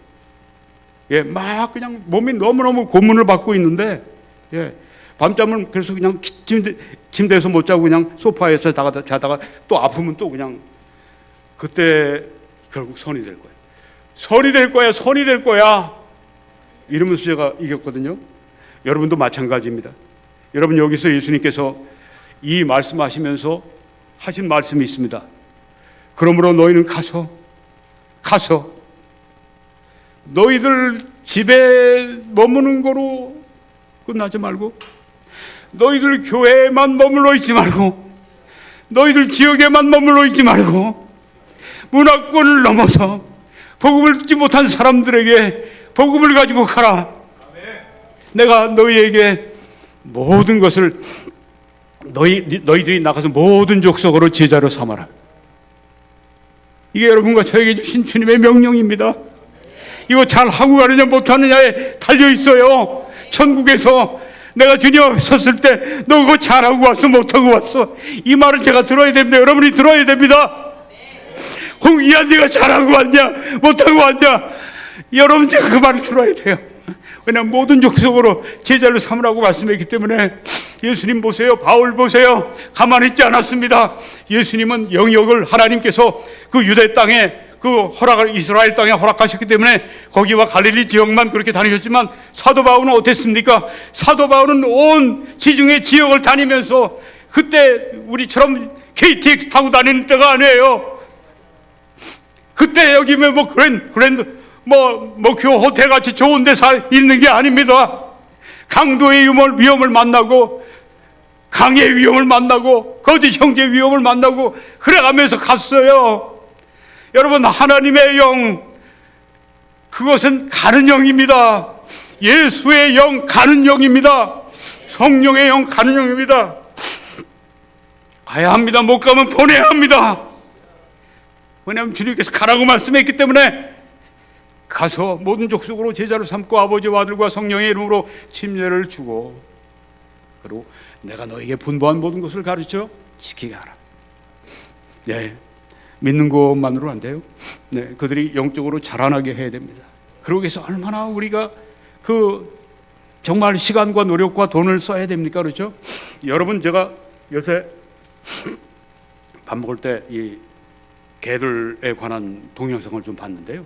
예, 막 그냥 몸이 너무너무 고문을 받고 있는데, 예, 밤잠을 그래서 그냥 침대에서 못 자고 그냥 소파에서 자다가 또 아프면 또 그냥 그때 결국 선이 될 거예요. 선이 될 거야, 선이 될 거야. 이러면서 제가 이겼거든요. 여러분도 마찬가지입니다. 여러분 여기서 예수님께서 이 말씀하시면서 하신 말씀이 있습니다. 그러므로 너희는 가서 너희들 집에 머무는 거로 끝나지 말고, 너희들 교회에만 머물러 있지 말고, 너희들 지역에만 머물러 있지 말고 문화권을 넘어서 복음을 듣지 못한 사람들에게 복음을 가지고 가라. 내가 너희에게 모든 것을 너희들이 나가서 모든 족속으로 제자로 삼아라. 이게 여러분과 저에게 주신 주님의 명령입니다. 이거 잘하고 가느냐 못하느냐에 달려있어요. 천국에서 내가 주님 앞에 섰을 때 너 그거 잘하고 왔어 못하고 왔어, 이 말을 제가 들어야 됩니다. 여러분이 들어야 됩니다. 홍이야 네가 잘하고 왔냐 못하고 왔냐, 여러분 제가 그 말을 들어야 돼요. 왜냐하면 모든 족속으로 제자를 삼으라고 말씀했기 때문에. 예수님 보세요. 바울 보세요. 가만히 있지 않았습니다. 예수님은 영역을 하나님께서 그 유대 땅에 그 허락을 이스라엘 땅에 허락하셨기 때문에 거기와 갈릴리 지역만 그렇게 다니셨지만 사도 바울은 어땠습니까? 사도 바울은 온 지중해 지역을 다니면서 그때 우리처럼 KTX 타고 다니는 때가 아니에요. 그때 여기 뭐 그랜드 교 호텔 같이 좋은 데 있는 게 아닙니다. 강도의 위험을 만나고 강의 위험을 만나고 거짓 형제의 위험을 만나고 그래가면서 갔어요. 여러분, 하나님의 영, 그것은 가는 영입니다. 예수의 영, 가는 영입니다. 성령의 영, 가는 영입니다. 가야 합니다. 못 가면 보내야 합니다. 왜냐하면 주님께서 가라고 말씀했기 때문에 가서 모든 족속으로 제자를 삼고 아버지와 아들과 성령의 이름으로 침례를 주고, 그리고 내가 너에게 분부한 모든 것을 가르쳐 지키게 하라. 네, 믿는 것만으로 안 돼요. 네, 그들이 영적으로 자라나게 해야 됩니다. 그러기 위해서 얼마나 우리가 정말 시간과 노력과 돈을 써야 됩니까? 그렇죠? 여러분, 제가 요새 밥 먹을 때 이 개들에 관한 동영상을 좀 봤는데요.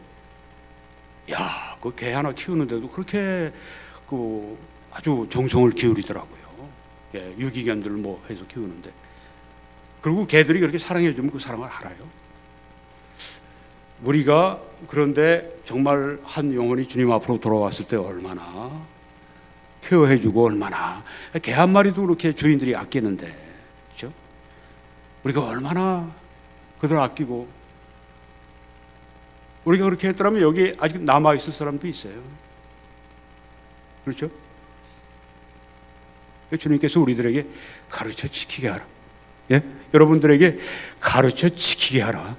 야, 그 개 하나 키우는데도 그렇게 아주 정성을 기울이더라고요. 예, 유기견들을 뭐 해서 키우는데, 그리고 개들이 그렇게 사랑해 주면 그 사랑을 알아요. 우리가 그런데 정말 한 영혼이 주님 앞으로 돌아왔을 때 얼마나 케어해 주고, 얼마나 개 한 마리도 그렇게 주인들이 아끼는데, 그렇죠? 우리가 얼마나 그들 아끼고, 우리가 그렇게 했더라면 여기 아직 남아 있을 사람도 있어요. 그렇죠? 주님께서 우리들에게 가르쳐 지키게 하라. 예? 여러분들에게 가르쳐 지키게 하라.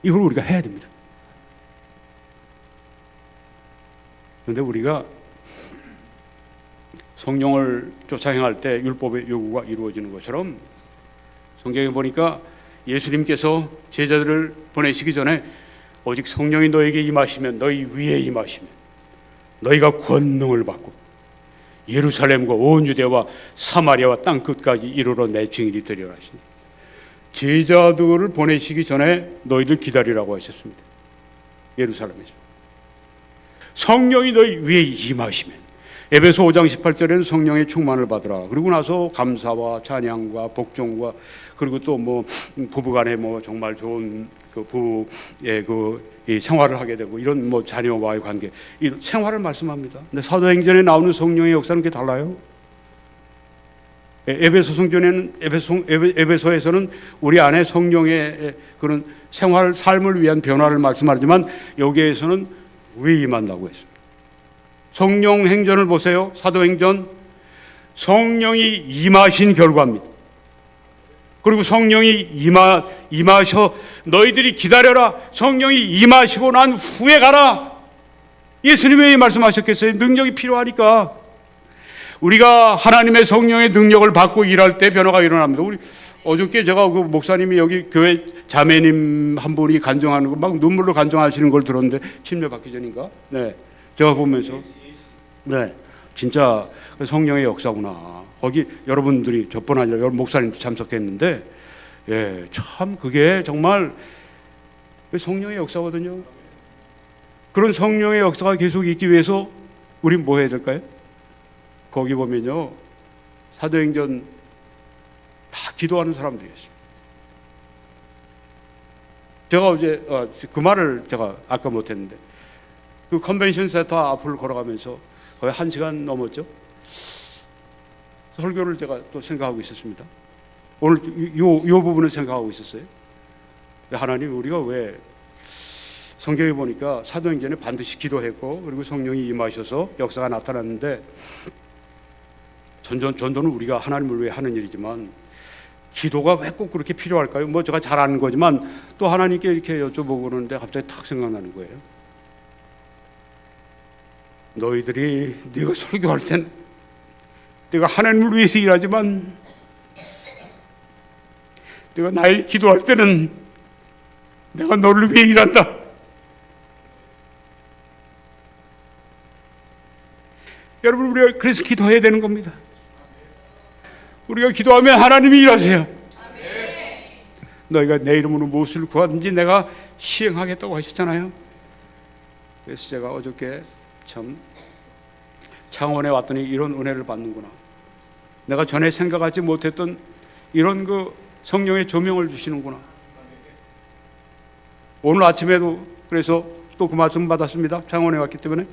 이걸 우리가 해야 됩니다. 그런데 우리가 성령을 쫓아 행할 때 율법의 요구가 이루어지는 것처럼, 성경에 보니까 예수님께서 제자들을 보내시기 전에 오직 성령이 너에게 임하시면, 너희 위에 임하시면 너희가 권능을 받고 예루살렘과 온 유대와 사마리아와 땅 끝까지 이르러 내 증인이 되리라 하시니, 제자들을 보내시기 전에 너희들 기다리라고 하셨습니다. 예루살렘에서 성령이 너희 위에 임하시면, 에베소 5장 18절에는 성령의 충만을 받으라. 그리고 나서 감사와 찬양과 복종과, 그리고 또 부부간에 정말 좋은 부부의 이 생활을 하게 되고, 이런 자녀와의 관계, 이 생활을 말씀합니다. 근데 사도행전에 나오는 성령의 역사는 그게 달라요. 에베소 성전에는 에베소에서는 우리 안에 성령의 그런 생활, 삶을 위한 변화를 말씀하지만, 여기에서는 왜 임한다고 했습니다. 성령 행전을 보세요. 사도행전, 성령이 임하신 결과입니다. 그리고 성령이 임하셔 너희들이 기다려라. 성령이 임하시고 난 후에 가라. 예수님이 왜 말씀하셨겠어요? 능력이 필요하니까. 우리가 하나님의 성령의 능력을 받고 일할 때 변화가 일어납니다. 우리 어저께 제가 목사님이 여기 교회 자매님 한 분이 간증하는 거 막 눈물로 간증하시는 걸 들었는데, 침례 받기 전인가? 네, 제가 보면서 네, 진짜 성령의 역사구나. 거기 여러분들이 저뿐 아니라 여러 목사님도 참석했는데, 예, 참 그게 정말 성령의 역사거든요. 그런 성령의 역사가 계속 있기 위해서 우린 뭐 해야 될까요? 거기 보면요, 사도행전 다 기도하는 사람들이 있어요. 제가 어제 그 말을 제가 아까 못했는데, 그 컨벤션 센터 앞을 걸어가면서 거의 1시간 넘었죠. 설교를 제가 또 생각하고 있었습니다. 오늘 요 부분을 생각하고 있었어요. 하나님, 우리가 왜 성경에 보니까 사도행전에 반드시 기도했고, 그리고 성령이 임하셔서 역사가 나타났는데, 전도는 우리가 하나님을 위해 하는 일이지만 기도가 왜 꼭 그렇게 필요할까요? 제가 잘 아는 거지만 또 하나님께 이렇게 여쭤보고 그러는데 갑자기 탁 생각나는 거예요. 너희들이 네가 설교할 땐 내가 하나님을 위해서 일하지만, 내가 나의 기도할 때는 내가 너를 위해 일한다. 여러분, 우리가 그래서 기도해야 되는 겁니다. 우리가 기도하면 하나님이 일하세요. 너희가 내 이름으로 무엇을 구하든지 내가 시행하겠다고 하셨잖아요. 그래서 제가 어저께 참 창원에 왔더니 이런 은혜를 받는구나. 내가 전에 생각하지 못했던 이런 그 성령의 조명을 주시는구나. 오늘 아침에도 그래서 또 그 말씀 받았습니다. 창원에 왔기 때문에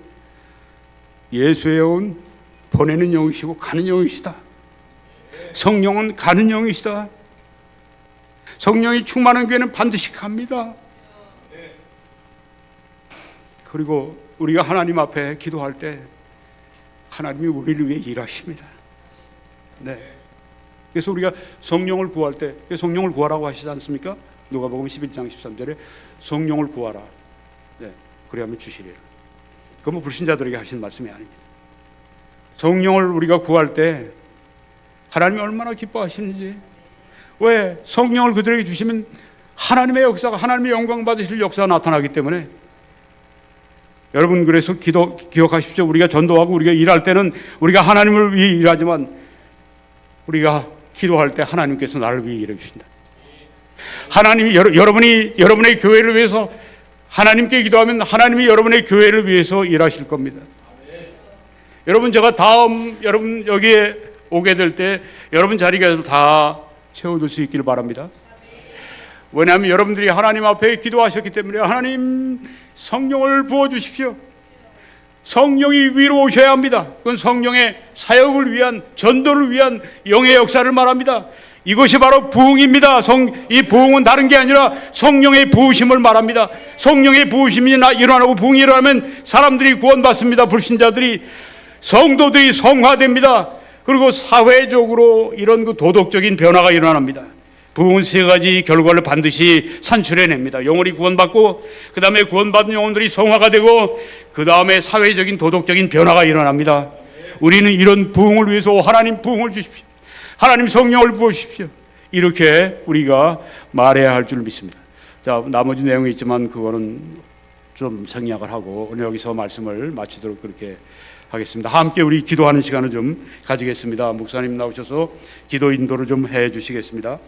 예수의 영은 보내는 영이시고 가는 영이시다. 성령은 가는 영이시다. 성령이 충만한 교회는 반드시 갑니다. 그리고 우리가 하나님 앞에 기도할 때 하나님이 우리를 위해 일하십니다. 네. 그래서 우리가 성령을 구할 때 성령을 구하라고 하시지 않습니까? 누가복음 11장 13절에 성령을 구하라. 네. 그래야만 주시리라. 그건 뭐 불신자들에게 하신 말씀이 아닙니다. 성령을 우리가 구할 때 하나님이 얼마나 기뻐하시는지. 왜? 성령을 그들에게 주시면 하나님의 역사가, 하나님의 영광 받으실 역사가 나타나기 때문에. 여러분, 그래서 기억하십시오. 우리가 전도하고 우리가 일할 때는 우리가 하나님을 위해 일하지만 우리가 기도할 때 하나님께서 나를 위해 일해 주신다. 하나님이 여러분의 교회를 위해서 하나님께 기도하면 하나님이 여러분의 교회를 위해서 일하실 겁니다. 여러분, 제가 다음 여러분 여기에 오게 될 때 여러분 자리가 다 채워줄 수 있기를 바랍니다. 왜냐하면 여러분들이 하나님 앞에 기도하셨기 때문에. 하나님, 성령을 부어주십시오. 성령이 위로 오셔야 합니다. 그건 성령의 사역을 위한, 전도를 위한 영의 역사를 말합니다. 이것이 바로 부흥입니다. 이 부흥은 다른 게 아니라 성령의 부으심을 말합니다. 성령의 부으심이 일어나고 부흥이 일어나면 사람들이 구원받습니다. 불신자들이, 성도들이 성화됩니다. 그리고 사회적으로 이런 그 도덕적인 변화가 일어납니다. 부흥은 세 가지 결과를 반드시 산출해냅니다. 영혼이 구원받고, 그 다음에 구원받은 영혼들이 성화가 되고, 그 다음에 사회적인 도덕적인 변화가 일어납니다. 우리는 이런 부흥을 위해서 하나님 부흥을 주십시오. 하나님 성령을 부어주십시오. 이렇게 우리가 말해야 할 줄 믿습니다. 자, 나머지 내용이 있지만 그거는 좀 생략을 하고 오늘 여기서 말씀을 마치도록 그렇게 하겠습니다. 함께 우리 기도하는 시간을 좀 가지겠습니다. 목사님 나오셔서 기도 인도를 좀 해 주시겠습니다.